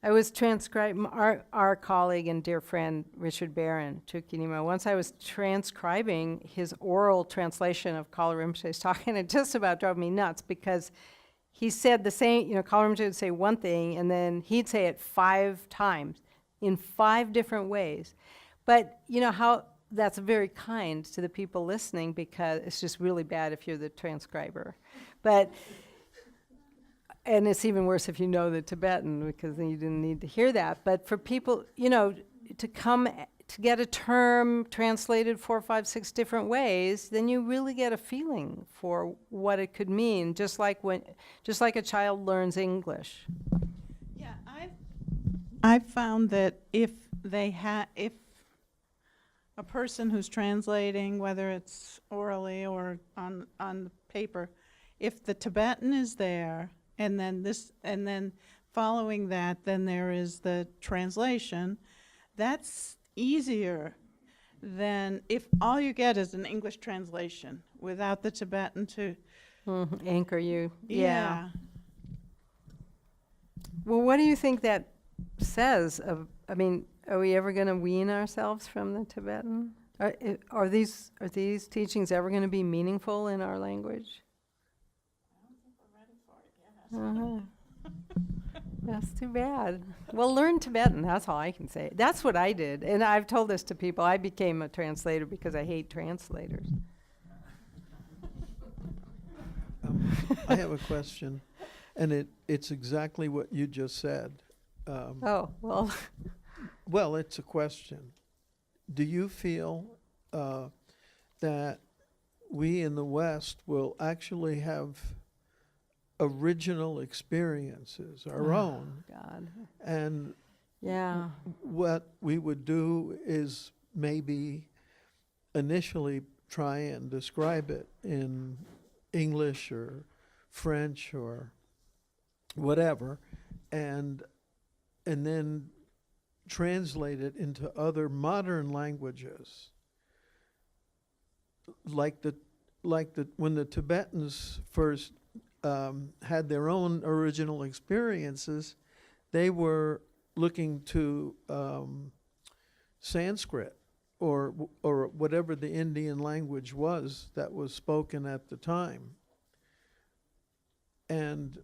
I was transcribing, our colleague and dear friend, Richard Barron, Chukinima, once I was transcribing his oral translation of Kala Rinpoche's talk, and it just about drove me nuts, because he said the same, Kala Rinpoche would say one thing, and then he'd say it 5 times, in 5 different ways. But how that's very kind to the people listening, because it's just really bad if you're the transcriber. And it's even worse if you know the Tibetan, because then you didn't need to hear that. But for people, to get a term translated 4, 5, 6 different ways, then you really get a feeling for what it could mean, just like a child learns English. Yeah, I've found that if a person who's translating, whether it's orally or on the paper, if the Tibetan is there and then following that, then there is the translation. That's easier than if all you get is an English translation without the Tibetan to, Anchor you. yeah. Well, what do you think that says of, I mean, are we ever going to wean ourselves from the Tibetan? Are these teachings ever going to be meaningful in our language? Uh-huh. That's too bad. Well, learn Tibetan, that's all I can say. That's what I did. And I've told this to people. I became a translator because I hate translators. I have a question, and it's exactly what you just said. Oh, well, Well, it's a question. Do you feel that we in the West will actually have original experiences, our own, God. and Yeah. what we would do is maybe initially try and describe it in English or French or whatever, and then translate it into other modern languages, like the when the Tibetans first had their own original experiences, they were looking to Sanskrit or whatever the Indian language was that was spoken at the time. And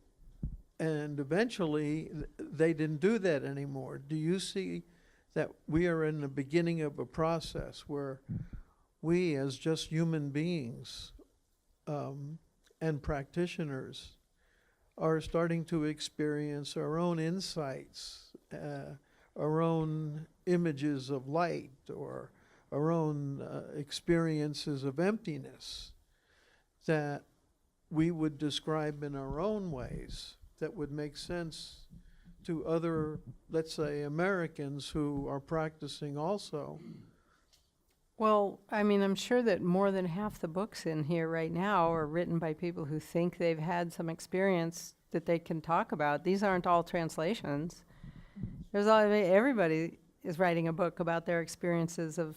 eventually they didn't do that anymore. Do you see that we are in the beginning of a process where we as just human beings and practitioners are starting to experience our own insights, our own images of light, or our own experiences of emptiness that we would describe in our own ways that would make sense to other, let's say, Americans who are practicing also? Well, I mean, I'm sure that more than half the books in here right now are written by people who think they've had some experience that they can talk about. These aren't all translations. Everybody is writing a book about their experiences of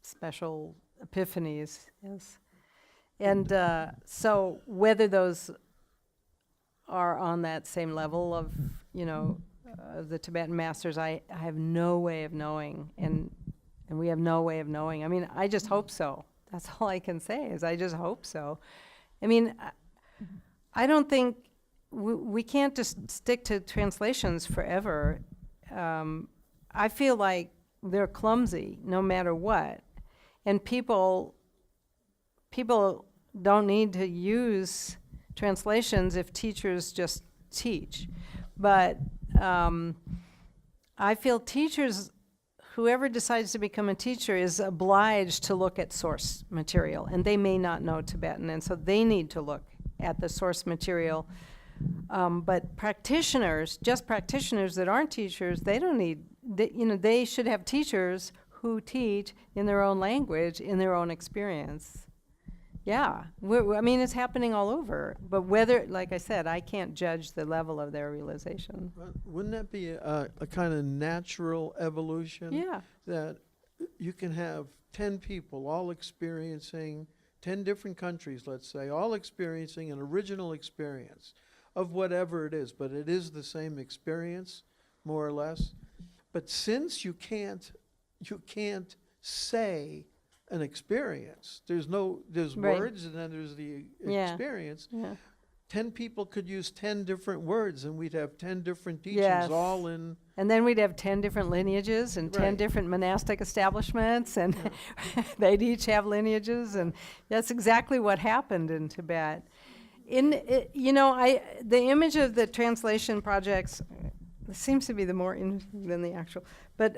special epiphanies. Yes. And so whether those are on that same level of, the Tibetan masters, I have no way of knowing, and we have no way of knowing. I mean, I just hope so. That's all I can say, is I just hope so. I mean, I don't think we can't just stick to translations forever. I feel like they're clumsy no matter what. And people don't need to use translations if teachers just teach. But I feel teachers, whoever decides to become a teacher, is obliged to look at source material, and they may not know Tibetan, and so they need to look at the source material. But practitioners, just practitioners that aren't teachers, they don't need, they should have teachers who teach in their own language, in their own experience. Yeah, I mean, it's happening all over. But whether, like I said, I can't judge the level of their realization. Wouldn't that be a kind of natural evolution? Yeah. That you can have 10 people all experiencing, 10 different countries, let's say, all experiencing an original experience of whatever it is, but it is the same experience, more or less. But since you can't say an experience, there's Right. words and then there's the Yeah. experience. Yeah. 10 people could use 10 different words, and we'd have 10 different teachings, Yes. all in. And then we'd have 10 different lineages and 10 Right. different monastic establishments, and they'd each have lineages, and that's exactly what happened in Tibet. The image of the translation projects seems to be the more interesting than the actual. But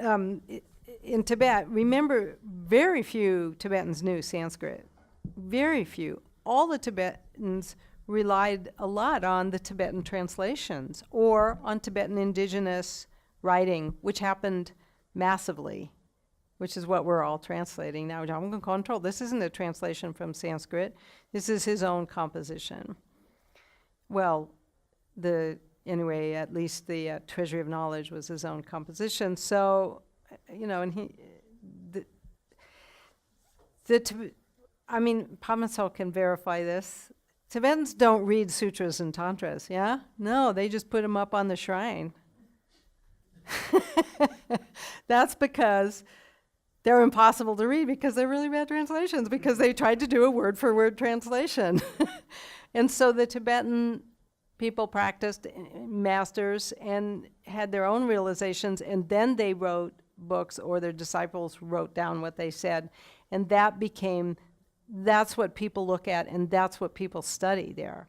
in Tibet, remember, very few Tibetans knew Sanskrit. Very few. All the Tibetans relied a lot on the Tibetan translations or on Tibetan indigenous writing, which happened massively, which is what we're all translating now. Jamgön Kongtrül, this isn't a translation from Sanskrit. This is his own composition. Well, anyway, at least the Treasury of Knowledge was his own composition. So, and I mean, Pamaso can verify this. Tibetans don't read sutras and tantras, yeah? No, they just put them up on the shrine. That's because they're impossible to read, because they're really bad translations, because they tried to do a word-for-word translation. And so the Tibetan people practiced, masters, and had their own realizations, and then they wrote books, or their disciples wrote down what they said, and that's what people look at, and that's what people study there.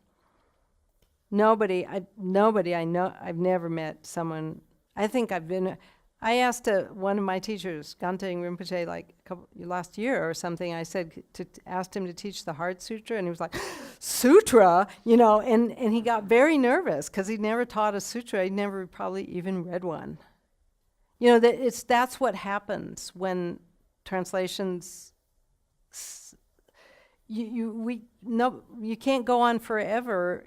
Nobody I know, I've never met someone, I asked one of my teachers, Ganteng Rinpoche, last year or something, I said, asked him to teach the Heart Sutra, and he was like, Sutra? And he got very nervous, because he'd never taught a sutra, he'd never probably even read one. That's what happens when translations, you can't go on forever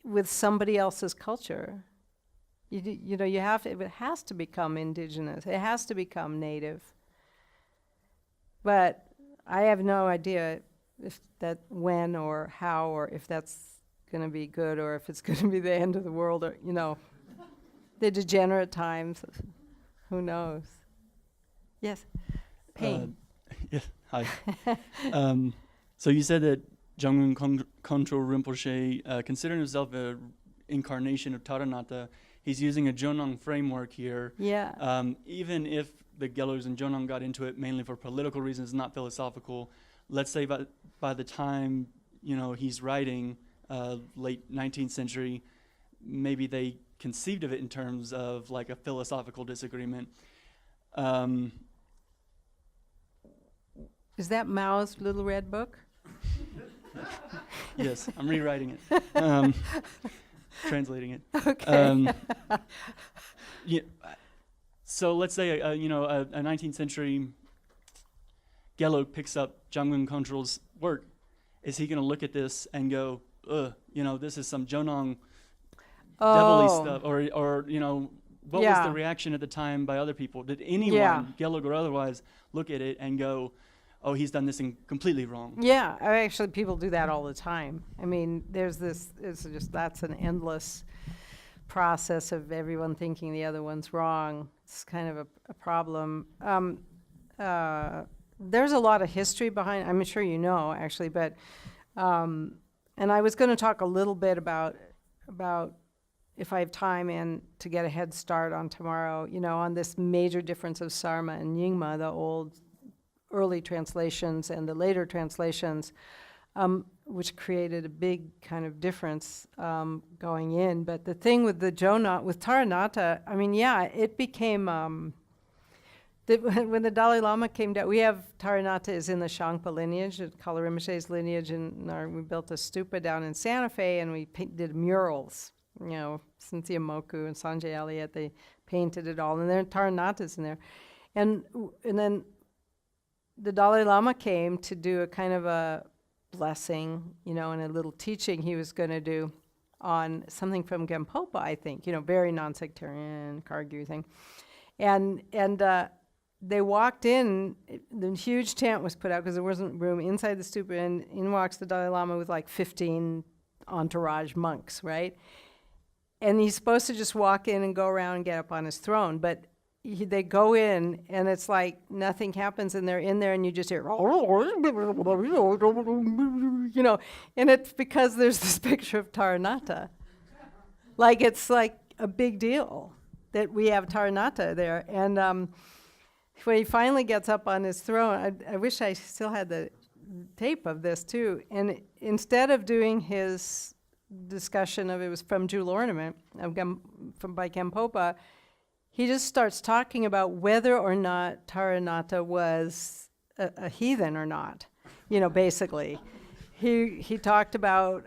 with somebody else's culture. It has to become indigenous. It has to become native. But I have no idea when or how, or if that's going to be good, or if it's going to be the end of the world, or the degenerate times. Who knows? Yes. Pain. Yes. Hi. So you said that Jamgön Kongtrül Rinpoche considered himself an incarnation of Taranata. He's using a Jonang framework here. Yeah. Even if the Gelug's and Jonang got into it mainly for political reasons, not philosophical, let's say by the time he's writing, late 19th century, maybe they conceived of it in terms of like a philosophical disagreement. Is that Mao's Little Red Book? Yes, I'm rewriting it. Translating it. Okay. Yeah, so let's say a 19th century Gelug picks up Jamgön Kongtrül's work. Is he going to look at this and go, this is some Jonang devilly stuff, or what was the reaction at the time by other people? Did anyone, Gelug or otherwise, look at it and go, oh, he's done this completely wrong? Yeah, actually, people do that all the time. I mean, that's an endless process of everyone thinking the other one's wrong. It's kind of a problem. There's a lot of history behind, I'm sure you know, actually, but, and I was going to talk a little bit about, if I have time and to get a head start on tomorrow, on this major difference of Sarma and Nyingma, the old early translations and the later translations, which created a big kind of difference going in. But the thing with with Taranata, it became, when the Dalai Lama came down, we have Taranata is in the Shangpa lineage, Kala Rinpoche's lineage, and we built a stupa down in Santa Fe, and we did murals. Cynthia Moku and Sanjay Elliott, they painted it all, and then Taranata's in there. And then the Dalai Lama came to do a kind of a blessing, and a little teaching he was going to do on something from Gempopa, I think, very non-sectarian, Kargyu thing. And they walked in, the huge tent was put out because there wasn't room inside the stupa, and in walks the Dalai Lama with like 15 entourage monks, right? And he's supposed to just walk in and go around and get up on his throne, but they go in, and it's like nothing happens, and they're in there, and you just hear, and it's because there's this picture of Taranata. Like, it's like a big deal that we have Taranata there. And when he finally gets up on his throne, I wish I still had the tape of this, too. And instead of doing his discussion of, it was from Jewel Ornament, by Gempopa, he just starts talking about whether or not Taranata was a heathen or not, basically. He talked about,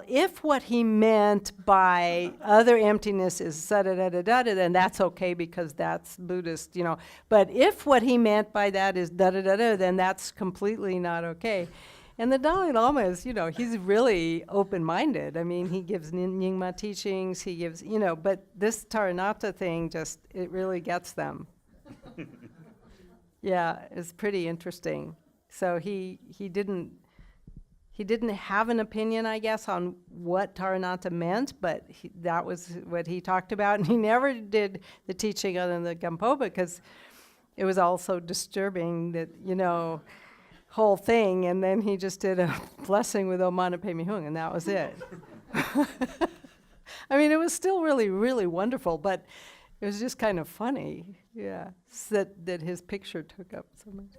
if what he meant by other emptiness is da-da-da-da-da, then that's okay because that's Buddhist, But if what he meant by that is da-da-da-da, then that's completely not okay. And the Dalai Lama is, he's really open-minded. I mean, he gives Nyingma teachings, he gives, but this Taranaka thing it really gets them. Yeah, it's pretty interesting. So he didn't have an opinion, I guess, on what Taranaka meant, but that was what he talked about. And he never did the teaching on the Gampo because it was all so disturbing that, whole thing. And then he just did a blessing with Om Mani Padme Hung, and that was it. I mean, it was still really, really wonderful, but it was just kind of funny, yeah, that his picture took up so much.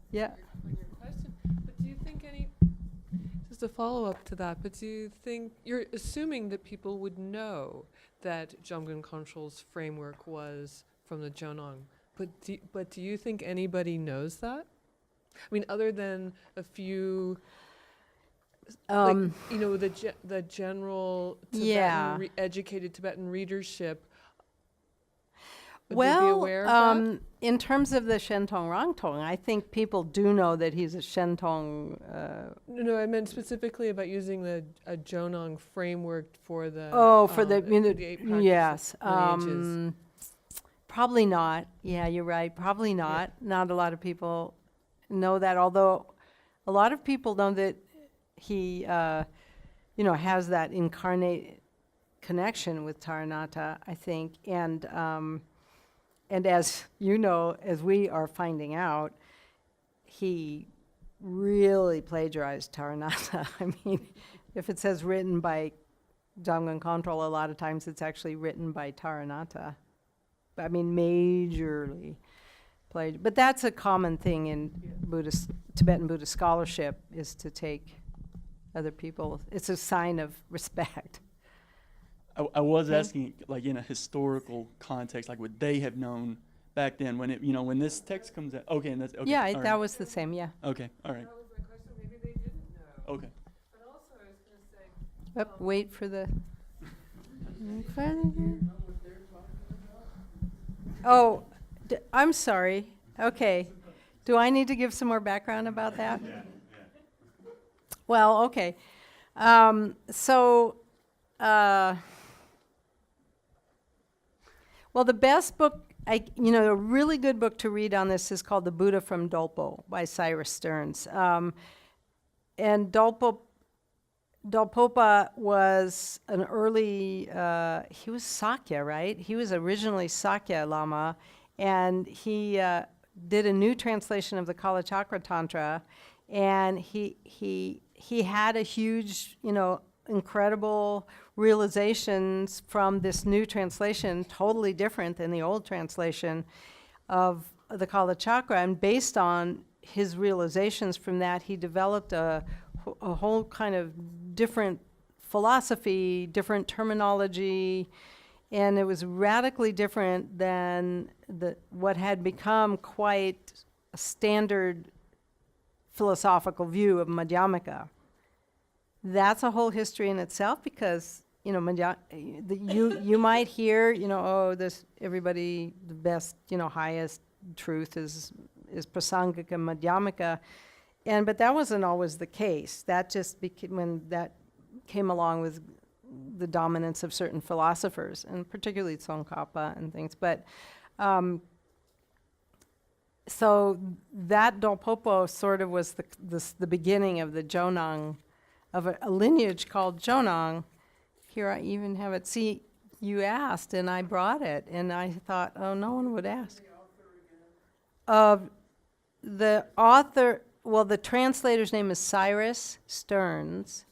Yeah. On your question, but do you think just a follow-up to that, but do you think, you're assuming that people would know that Jamgön Kongtrül's framework was from the Jonang, but do you think anybody knows that? I mean, other than a few, the general Yeah. Tibetan, educated Tibetan readership, would they be Well, aware of that? in terms of the Shentong Rangtong, I think people do know that he's a Shentong. No, I meant specifically about using a Jonang framework for the For the 8 practices, yes, lineages. probably not. Yeah, you're right. Probably not. Not a lot of people know that. Although a lot of people know that he, has that incarnate connection with Taranaka, I think, and as you know, as we are finding out, he really plagiarized Taranaka. I mean, if it says written by Jamgön Kongtrül, a lot of times it's actually written by Taranaka. I mean, majorly plagiarized. But that's a common thing in Tibetan Buddhist scholarship, is to take other people. It's a sign of respect. I was asking, like, in a historical context, like, would they have known back then when when this text comes out? Okay, and that's okay. Yeah, all that right. was the same, yeah. Okay, all right. That was my question. Maybe they didn't know. Okay. But also, I was going to say, Wait for the... Oh, I'm sorry. Okay. Do I need to give some more background about that? Well, okay. Well, the best book, a really good book to read on this is called The Buddha from Dolpo by Cyrus Stearns. And Dolpopa was an early, he was Sakya, right? He was originally Sakya Lama, and he did a new translation of the Kalachakra Tantra, and he had a huge, incredible realizations from this new translation, totally different than the old translation of the Kalachakra, and based on his realizations from that, he developed a whole kind of different philosophy, different terminology, and it was radically different than what had become quite a standard philosophical view of Madhyamaka. That's a whole history in itself, because you might hear everybody, the best highest truth is Prasangika Madhyamaka, but that wasn't always the case. That just became when that came along with the dominance of certain philosophers, and particularly Tsongkhapa and things. But so that Dolpopo sort of was the beginning of the Jonang, of a lineage called Jonang. Here I even have it. See, you asked, and I brought it, and I thought, oh, no one would ask. The author, well, the translator's name is Cyrus Stearns.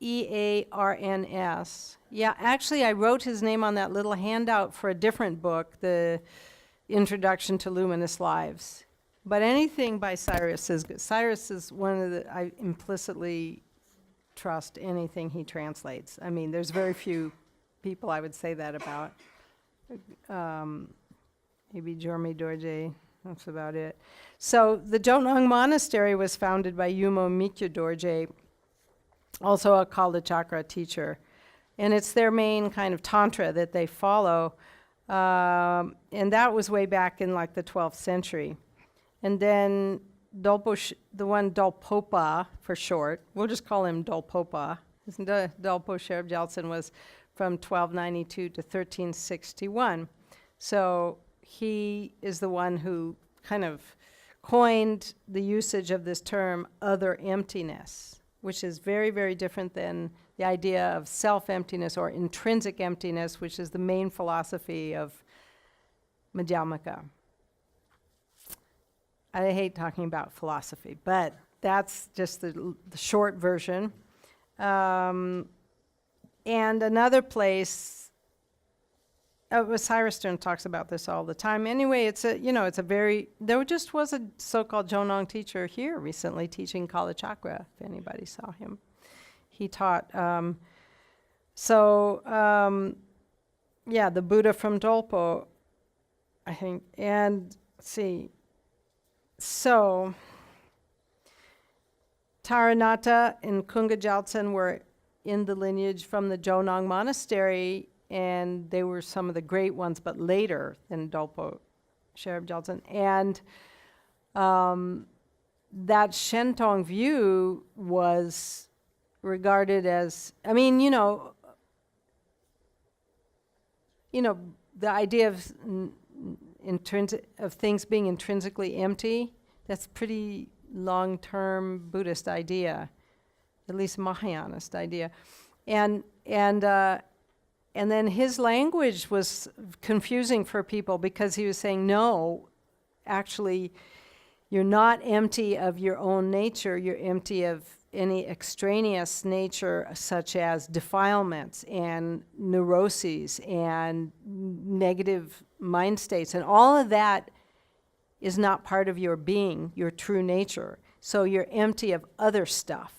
E-A-R-N-S. Yeah, actually, I wrote his name on that little handout for a different book, the Introduction to Luminous Lives. But anything by Cyrus is good. Cyrus is one of I implicitly trust anything he translates. I mean, there's very few people I would say that about. Maybe Jormi Dorje, that's about it. So the Jonang Monastery was founded by Yumo Mikyo Dorje, also a Kalachakra teacher. And it's their main kind of tantra that they follow. And that was way back in like the 12th century. And then the one Dolpopa for short, we'll just call him Dolpopa. Dolpo Sherab Gyaltsen was from 1292 to 1361. So he is the one who kind of coined the usage of this term other emptiness, which is very, very different than the idea of self-emptiness or intrinsic emptiness, which is the main philosophy of Madhyamaka. I hate talking about philosophy, but that's just the short version. And another place, Cyrus Stern talks about this all the time. Anyway, there just was a so-called Jonang teacher here recently teaching Kalachakra, if anybody saw him. He taught, the Buddha from Dolpo, I think, and let's see. So, Taranatha and Kunga Gyaltsen were in the lineage from the Jonang monastery, and they were some of the great ones, but later than Dolpo Sherab Gyaltsen. And that Shentong view was regarded as, the idea of of things being intrinsically empty, that's pretty long-term Buddhist idea, at least Mahayanist idea. And then his language was confusing for people because he was saying, no, actually, you're not empty of your own nature, you're empty of any extraneous nature such as defilements and neuroses and negative mind states, and all of that is not part of your being, your true nature. So you're empty of other stuff,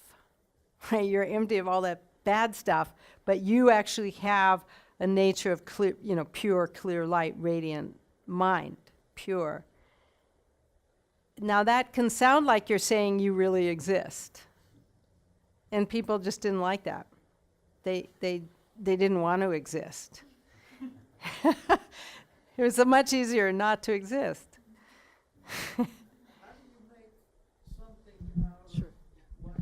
right? You're empty of all that bad stuff, but you actually have a nature of clear, pure, clear light, radiant mind, pure. Now that can sound like you're saying you really exist. And people just didn't like that. They didn't want to exist. It was much easier not to exist. How do you make something out of Sure. what?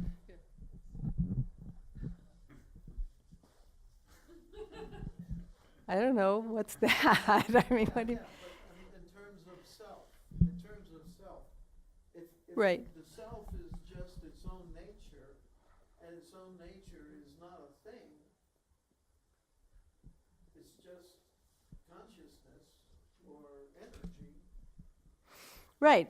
I don't know, what's that? I mean, what do you, In terms of self, if Right. the self is just its own nature, and its own nature is not a thing, it's just consciousness or energy. right.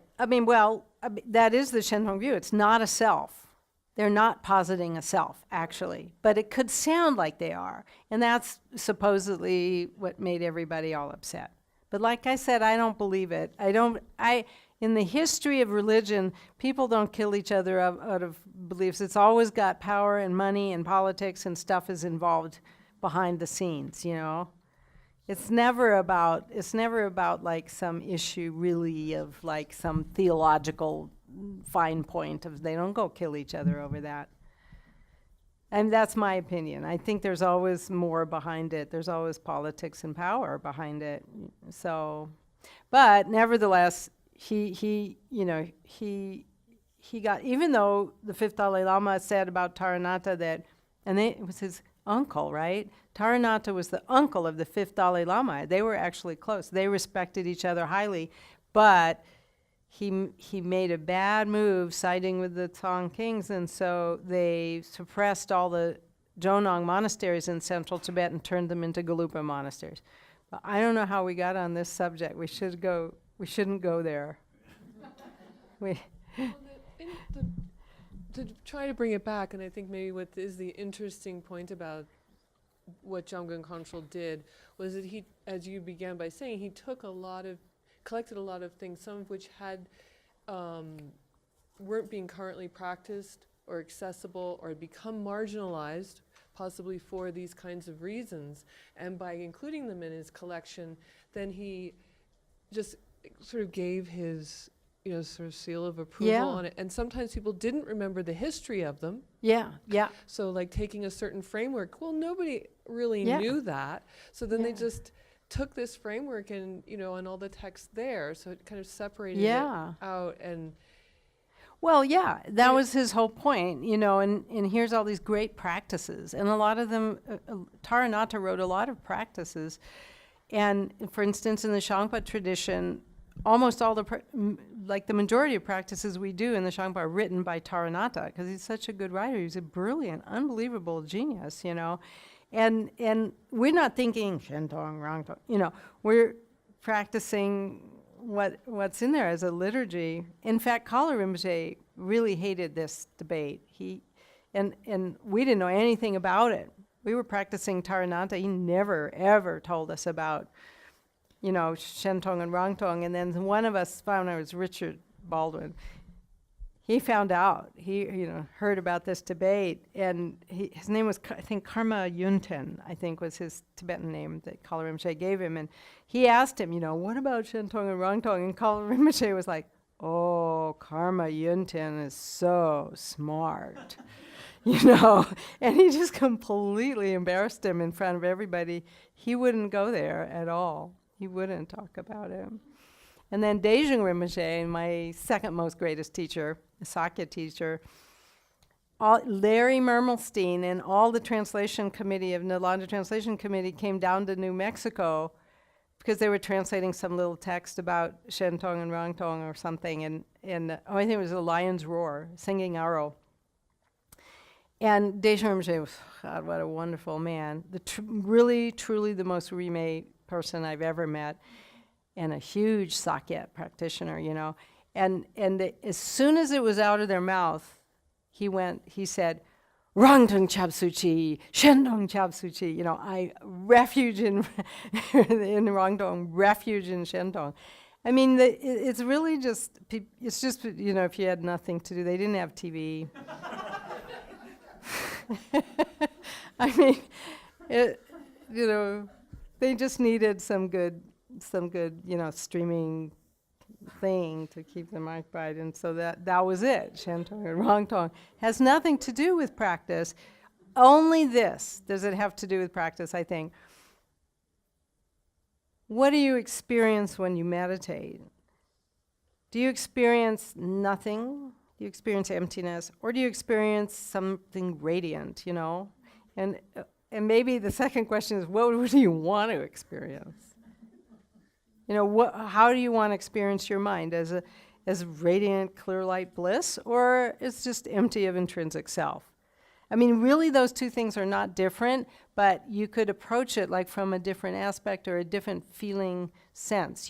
That is the Shentong view. It's not a self. They're not positing a self, actually. But it could sound like they are. And that's supposedly what made everybody all upset. But like I said, I don't believe it. In the history of religion, people don't kill each other out of beliefs. It's always got power and money and politics and stuff is involved behind the scenes, It's never about like some issue really of like some theological fine point of they don't go kill each other over that. And that's my opinion. I think there's always more behind it. There's always politics and power behind it. So, but nevertheless, he got, even though the fifth Dalai Lama said about Taranatha that, and it was his uncle, right? Taranatha was the uncle of the fifth Dalai Lama. They were actually close. They respected each other highly, but he made a bad move siding with the Tang kings, and so they suppressed all the Jonang monasteries in central Tibet and turned them into Gelugpa monasteries. But I don't know how we got on this subject. We shouldn't go there. To try to bring it back, and I think maybe what is the interesting point about what Jamgön Kongtrül did was that he, as you began by saying, he took collected a lot of things, some of which weren't being currently practiced or accessible or had become marginalized, possibly for these kinds of reasons. And by including them in his collection, then he just sort of gave his sort of seal of approval on it. And sometimes people didn't remember the history of them. Yeah. So like taking a certain framework, well, nobody really Yeah. knew that. So then they just took this framework and, and all the text there, so it kind of separated Yeah. it out. And Well, yeah, that Yeah. was his whole point, and here's all these great practices. And a lot of them, Taranaka wrote a lot of practices. And for instance, in the Shangpa tradition, almost all the majority of practices we do in the Shangpa are written by Taranaka, because he's such a good writer. He's a brilliant, unbelievable genius, And we're not thinking Shentong, Rangtong, we're practicing what's in there as a liturgy. In fact, Kala Rinpoche really hated this debate. And we didn't know anything about it. We were practicing Taranaka. He never, ever told us about, Shentong and Rangtong. And then one of us found out, it was Richard Baldwin. He found out. He, heard about this debate, and his name was, I think, Karma Yunten, I think was his Tibetan name that Kala Rinpoche gave him. And he asked him, what about Shentong and Rangtong? And Kala Rinpoche was like, oh, Karma Yunten is so smart, And he just completely embarrassed him in front of everybody. He wouldn't go there at all. He wouldn't talk about him. And then Dejung Rinpoche, my second most greatest teacher, a Sakya teacher, Larry Mermelstein and all the translation committee of Nalanda Translation Committee came down to New Mexico because they were translating some little text about Shentong and Rangtong or something, and I think it was a lion's roar, singing arrow. And Dejung Rinpoche was, God, what a wonderful man. Really, truly the most Rime person I've ever met, and a huge Sakya practitioner, And as soon as it was out of their mouth, he said, Rangtong Chapsuchi, Shentong Chapsuchi, refuge in Rangtong, refuge in Shentong. I mean, it's really just, it's just, if you had nothing to do, they didn't have TV. I mean, they just needed some good, streaming thing to keep them occupied, and so that was it. Shentong and Rangtong has nothing to do with practice. Only this does it have to do with practice, I think. What do you experience when you meditate? Do you experience nothing? Do you experience emptiness? Or do you experience something radiant, And maybe the second question is, what do you want to experience? How do you want to experience your mind? As radiant, clear light bliss, or it's just empty of intrinsic self? I mean, really, those two things are not different, but you could approach it like from a different aspect or a different feeling sense,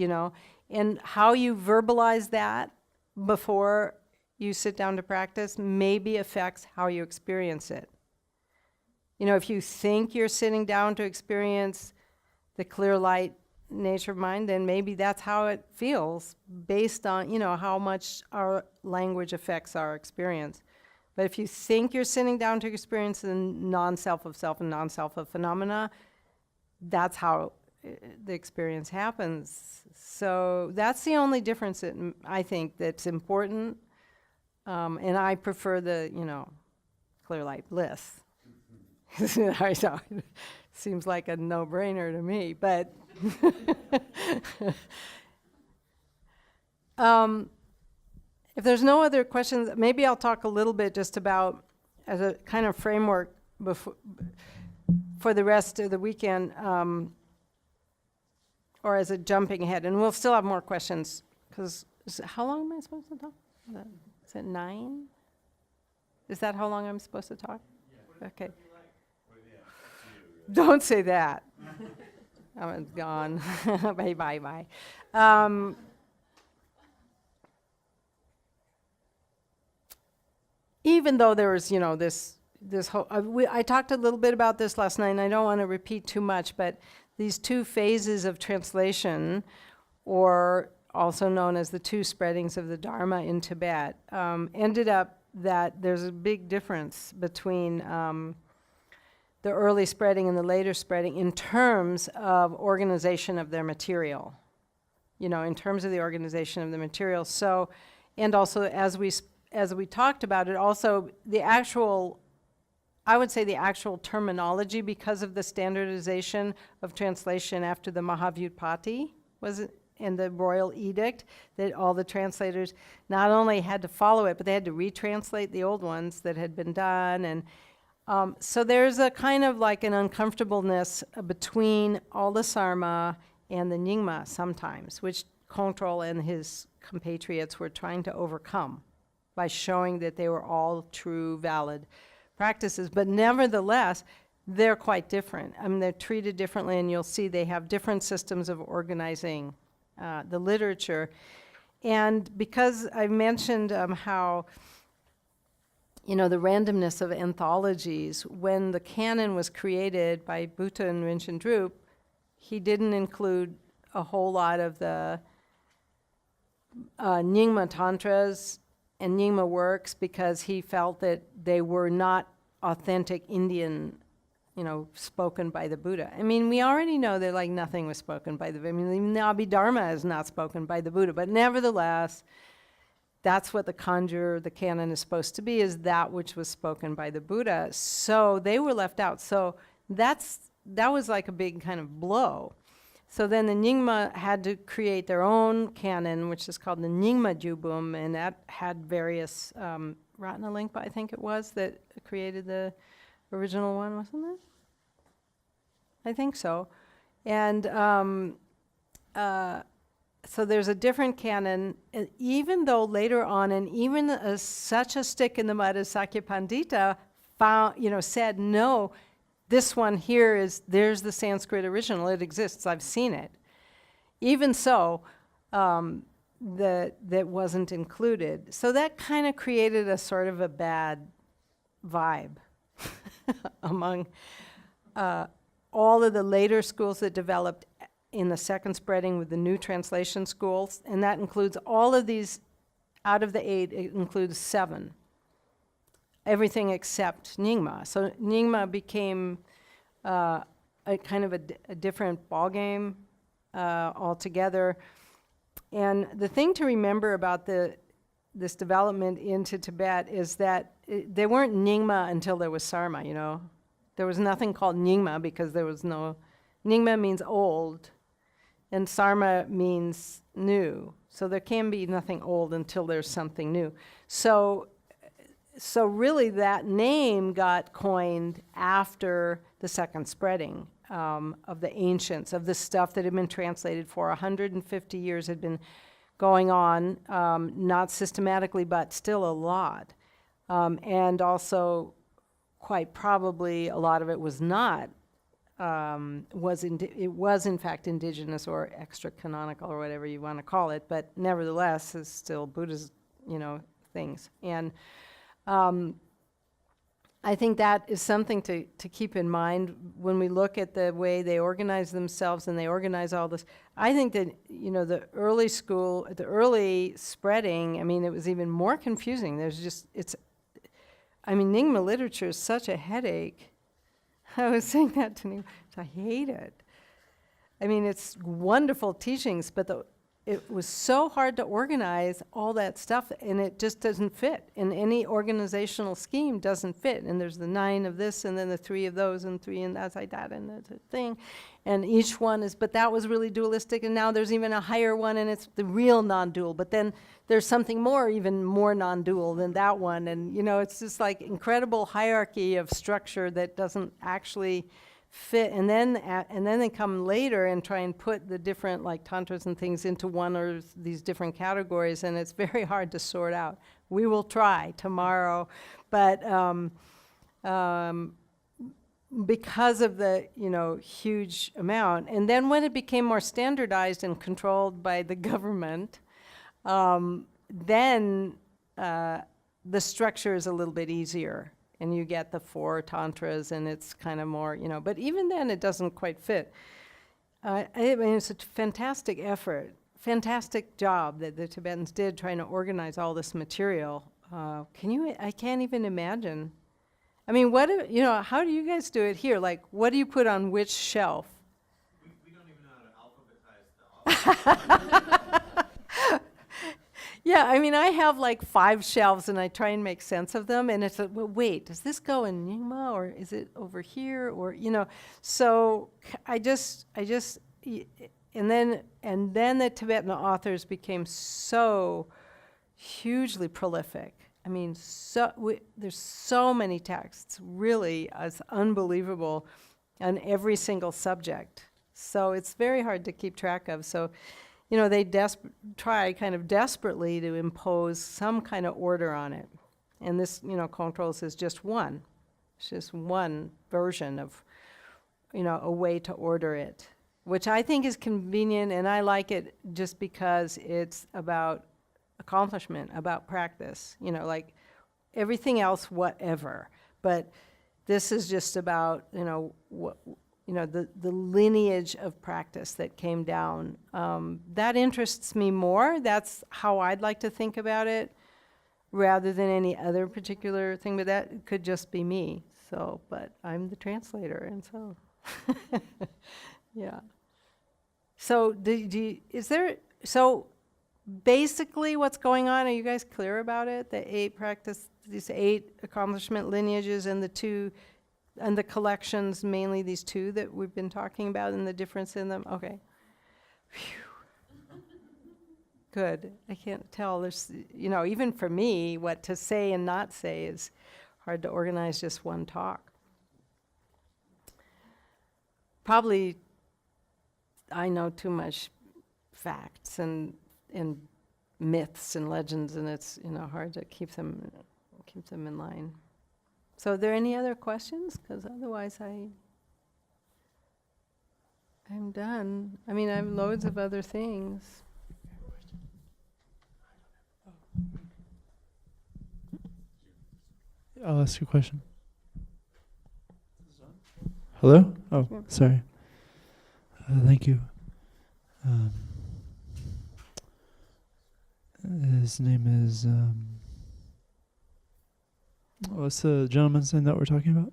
And how you verbalize that before you sit down to practice maybe affects how you experience it. If you think you're sitting down to experience the clear light nature of mind, then maybe that's how it feels based on, how much our language affects our experience. But if you think you're sitting down to experience the non-self of self and non-self of phenomena, that's how the experience happens. So that's the only difference that I think that's important. And I prefer the, clear light bliss. I know, it seems like a no-brainer to me, but if there's no other questions, maybe I'll talk a little bit just about, as a kind of framework for the rest of the weekend, or as a jumping ahead. And we'll still have more questions, because how long am I supposed to talk? Is it 9? Is that how long I'm supposed to talk? Yeah. Okay. Don't say that. I'm gone. Bye. Even though there was, this whole, I talked a little bit about this last night, and I don't want to repeat too much, but these two phases of translation, or also known as the two spreadings of the Dharma in Tibet, ended up that there's a big difference between the early spreading and the later spreading in terms of organization of their material, in terms of the organization of the material. So, and also as we talked about it, also the actual I would say the actual terminology, because of the standardization of translation after the Mahavyutpati was in the royal edict, that all the translators not only had to follow it, but they had to retranslate the old ones that had been done. And so there's a kind of like an uncomfortableness between all the Sarma and the Nyingma sometimes, which Kongtrül and his compatriots were trying to overcome by showing that they were all true, valid practices. But nevertheless, they're quite different. I mean, they're treated differently, and you'll see they have different systems of organizing the literature. And because I mentioned how, the randomness of anthologies, when the canon was created by Buddha and Rinchen Drup, he didn't include a whole lot of the Nyingma Tantras and Nyingma works because he felt that they were not authentic Indian, spoken by the Buddha. I mean, we already know that like nothing was spoken by the Buddha. I mean, even the Abhidharma is not spoken by the Buddha, but nevertheless, that's what the Kanjur, the canon, is supposed to be, is that which was spoken by the Buddha. So they were left out. So that was like a big kind of blow. So then the Nyingma had to create their own canon, which is called the Nyingma Jubum, and that had various, Ratnalingpa, I think it was, that created the original one, wasn't it? I think so. And so there's a different canon, even though later on, and even such a stick in the mud as Sakya Pandita said, no, this one here there's the Sanskrit original, it exists, I've seen it. Even so, that wasn't included. So that kind of created a sort of a bad vibe among all of the later schools that developed in the second spreading with the new translation schools, and that includes all of these. Out of the 8, it includes 7. Everything except Nyingma. So Nyingma became a kind of a different ballgame altogether. And the thing to remember about this development into Tibet is that there weren't Nyingma until there was Sarma, There was nothing called Nyingma because there was no... Nyingma means old, and Sarma means new. So there can be nothing old until there's something new. So really that name got coined after the second spreading of the ancients, of the stuff that had been translated for 150 years, had been going on, not systematically, but still a lot. And also, quite probably, a lot of it was not, it was in fact indigenous or extra canonical or whatever you want to call it, but nevertheless is still Buddha's, things. And I think that is something to keep in mind when we look at the way they organize themselves and they organize all this. I think that, the early school, the early spreading, I mean, it was even more confusing. Nyingma literature is such a headache. I was saying that to Nyingma. I hate it. I mean, it's wonderful teachings, but it was so hard to organize all that stuff, and it just doesn't fit. In any organizational scheme, doesn't fit. And there's the 9 of this, and then the 3 of those, and 3, and that's like that, and that's a thing. And each one is, but that was really dualistic, and now there's even a higher one, and it's the real non-dual. But then there's something more, even more non-dual than that one. And, it's just like incredible hierarchy of structure that doesn't actually fit. And then they come later and try and put the different like tantras and things into one or these different categories, and it's very hard to sort out. We will try tomorrow, but because of the huge amount. And then when it became more standardized and controlled by the government, then the structure is a little bit easier. And you get the 4 tantras, and it's kind of more, but even then it doesn't quite fit. I mean, it's a fantastic effort, fantastic job that the Tibetans did trying to organize all this material. I can't even imagine. I mean, how do you guys do it here? Like, what do you put on which shelf? We don't even know how to alphabetize the Yeah, I mean, I have like 5 shelves and I try and make sense of them. And it's like, well, wait, does this go in Nyingma or is it over here? Or, so and then the Tibetan authors became so hugely prolific. I mean, there's so many texts, really, it's unbelievable on every single subject. So it's very hard to keep track of. So, they try kind of desperately to impose some kind of order on it. And this, Kongtrül is just one. It's just one version of, a way to order it, which I think is convenient, and I like it just because it's about accomplishment, about practice, like everything else, whatever. But this is just about, the lineage of practice that came down. That interests me more. That's how I'd like to think about it, rather than any other particular thing. But that could just be me. So, but I'm the translator, and so, yeah. So, basically what's going on, are you guys clear about it? These 8 accomplishment lineages and the collections, mainly these 2 that we've been talking about and the difference in them? Okay. Phew. Good. I can't tell. There's, even for me, what to say and not say is hard to organize just one talk. Probably I know too much facts and myths and legends, and it's hard to keep them in line. So are there any other questions? Because otherwise I'm done. I mean, I have loads of other things. I'll ask you a question. Hello? Oh, Yeah. sorry. Thank you. His name is, what's the gentleman's name that we're talking about?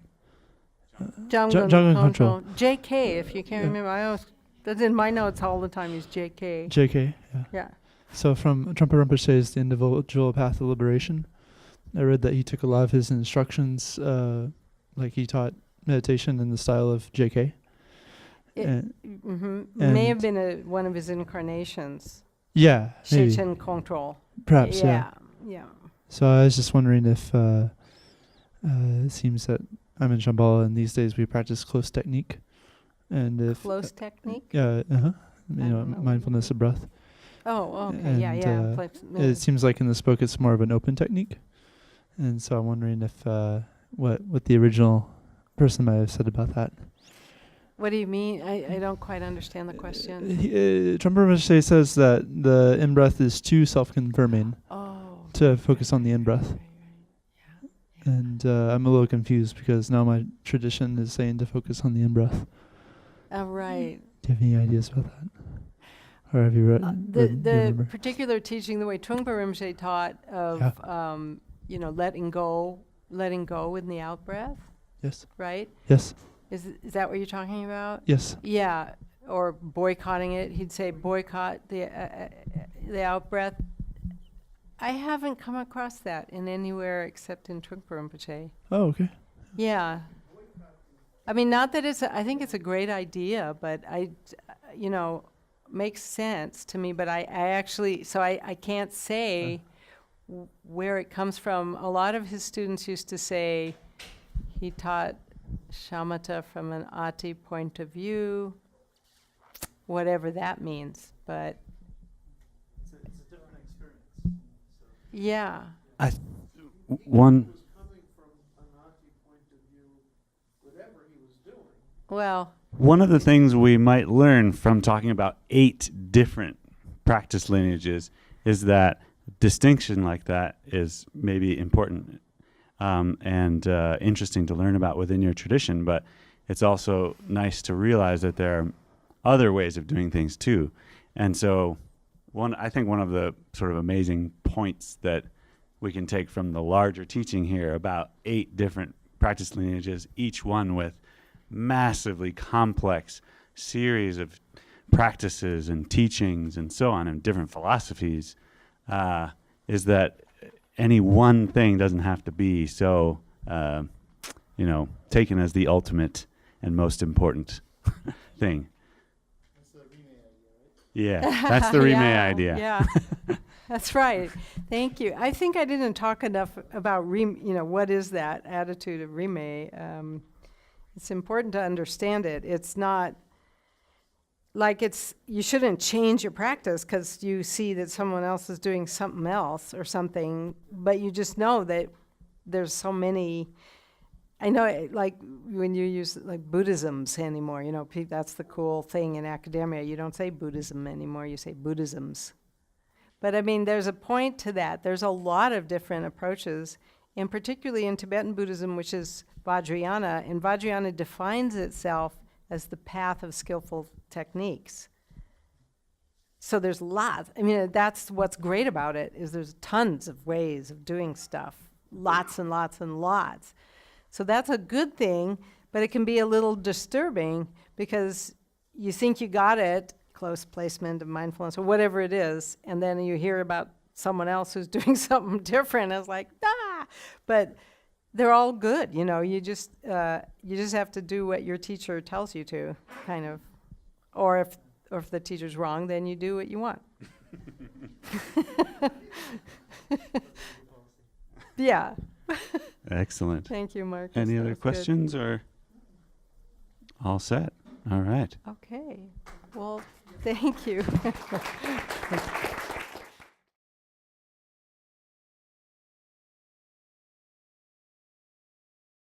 Jamgön Kongtrül. JK, if you can't Yeah. remember. That's in my notes all the time. He's JK. JK, yeah. Yeah. So from Trungpa Rinpoche's The Individual Path of Liberation, I read that he took a lot of his instructions, like he taught meditation in the style of JK. May have been one of his incarnations. Yeah, maybe. Shechen Kongtrül. Perhaps, yeah. Yeah. So I was just wondering if it seems that I'm in Shambhala and these days we practice close technique, and if Close technique? don't know. Mindfulness of breath. Oh, okay. And, Yeah. It seems like in this book it's more of an open technique, and so I'm wondering if what the original person might have said about that. What do you mean? I don't quite understand the question. Trungpa Rinpoche says that the in-breath is too self-confirming to focus on the in-breath. Right. And I'm a little confused because now my tradition is saying to focus on the in-breath. Right. Do you have any ideas about that? Or have you read? do you The remember? particular teaching, the way Trungpa Rinpoche taught of, letting go in the out-breath, Yes. right? Yes. Is that what you're talking about? Yes. Yeah, or boycotting it. He'd say boycott the out-breath. I haven't come across that in anywhere except in Trungpa Rinpoche. Oh, okay. Yeah. I mean, not that I think it's a great idea, but makes sense to me, but I actually, so I can't say where it comes from. A lot of his students used to say he taught shamatha from an ati point of view, whatever that means, but It's a different experience. yeah. One, Well, one of the things we might learn from talking about 8 different practice lineages is that distinction like that is maybe important and interesting to learn about within your tradition, but it's also nice to realize that there are other ways of doing things too. And so I think one of the sort of amazing points that we can take from the larger teaching here about 8 different practice lineages, each one with massively complex series of practices and teachings and so on, and different philosophies, is that any one thing doesn't have to be so, taken as the ultimate and most important thing. Yeah, that's the Rime Yeah, idea. Yeah, that's right. Thank you. I think I didn't talk enough about Rime, what is that attitude of Rime? It's important to understand it. It's not like you shouldn't change your practice because you see that someone else is doing something else or something, but you just know that there's so many. I know, like, when you use, like, Buddhisms anymore, that's the cool thing in academia. You don't say Buddhism anymore, you say Buddhisms. But, I mean, there's a point to that. There's a lot of different approaches, and particularly in Tibetan Buddhism, which is Vajrayana, and Vajrayana defines itself as the path of skillful techniques. So there's lots. I mean, that's what's great about it, is there's tons of ways of doing stuff, lots and lots and lots. So that's a good thing, but it can be a little disturbing because you think you got it, close placement of mindfulness or whatever it is, and then you hear about someone else who's doing something different. It's like, but they're all good, you just have to do what your teacher tells you to, kind of. Or if the teacher's wrong, then you do what you want. Yeah. Excellent. Thank you, Marcus. Any That other was good. questions or all set? All right. Okay. Well, thank you.